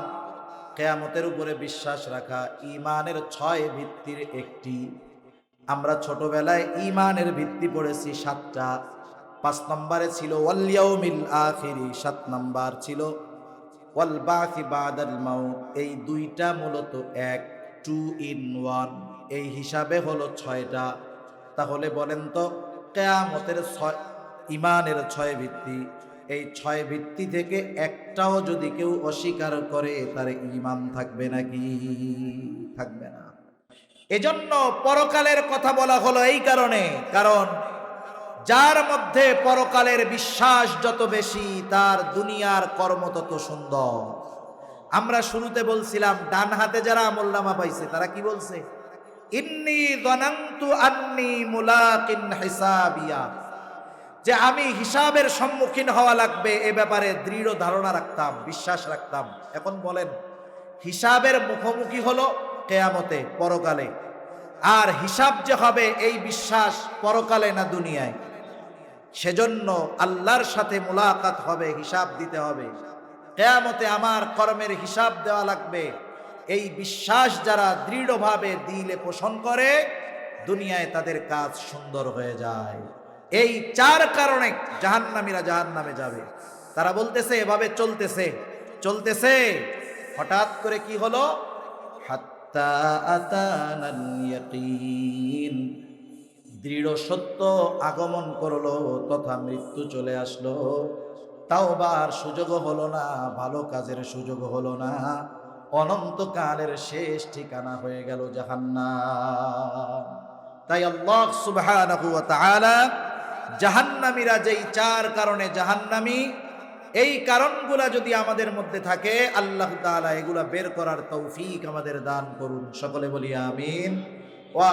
কিয়ামতের উপরে বিশ্বাস রাখা ঈমানের 6 ভিত্তির একটি। আমরা ছোটবেলায় ঈমানের ভিত্তি পড়েছি 7টা। 5 নম্বরে ছিল ওয়াল ইয়াউমিল আখিরি, 7 নম্বর ছিল ওয়াল বাসি বাদাল মাউত। এই দুইটা মূলত এক, 2 in 1, এই হিসাবে হলো 6টা। তাহলে বলেন তো কিয়ামতের 6 ঈমানের 6 ভিত্তি, এই 6 ভিত্তি থেকে একটাও যদি কেউ অস্বীকার করে তার ঈমান থাকবে নাকি? থাকবে না। এজন্য পরকালের কথা বলা হলো এই কারণে, কারণ যার মধ্যে পরকালের বিশ্বাস যত বেশি তার দুনিয়ার কর্ম তত সুন্দর। আমরা শুরুতে বলছিলাম ডান হাতে যারা আমলনামা পাইছে তারা কি বলছে? ইন্নী যানানতু আন্নী মুলাকিন হিসাবিয়া, যে আমি হিসাবের সম্মুখীন হওয়া লাগবে এ ব্যাপারে দৃঢ় ধারণা রাখতাম, বিশ্বাস রাখতাম। এখন বলেন হিসাবের মুখোমুখি হলো কিয়ামতে, পরকালে, আর হিসাব যে হবে এই বিশ্বাস পরকালে না দুনিয়ায়। সেজন্য আল্লাহর সাথে মুলাকাত হবে, হিসাব দিতে হবে। কিয়ামতে আমার কর্মের হিসাব দেওয়া লাগবে, এই বিশ্বাস যারা দৃঢ়ভাবে দিলে পোষণ করে দুনিয়ায় তাদের কাজ সুন্দর হয়ে যায়। এই 4 কারণে জাহান্নামীরা জাহান্নামে যাবে। তারা বলতেছে এভাবে চলতেছে চলতেছে, হঠাৎ করে কি হলো? হাত্তা আতানাল ইয়াকিন, দৃঢ় সত্য আগমন করলো তথা মৃত্যু চলে আসলো। তাওবার সুযোগ হলো না, ভালো কাজের সুযোগ হলো না, অনন্তকালের শেষ ঠিকানা হয়ে গেল জাহান্নাম। তাই আল্লাহ সুবহানাহু ওয়া তাআলা জাহান্নামীরা যেই 4 কারণে জাহান্নামী, এই কারণগুলা যদি আমাদের মধ্যে থাকে আল্লাহ তাআলা এগুলা বের করার তৌফিক আমাদের দান করুন। সকলে বলি আমিন। ওয়া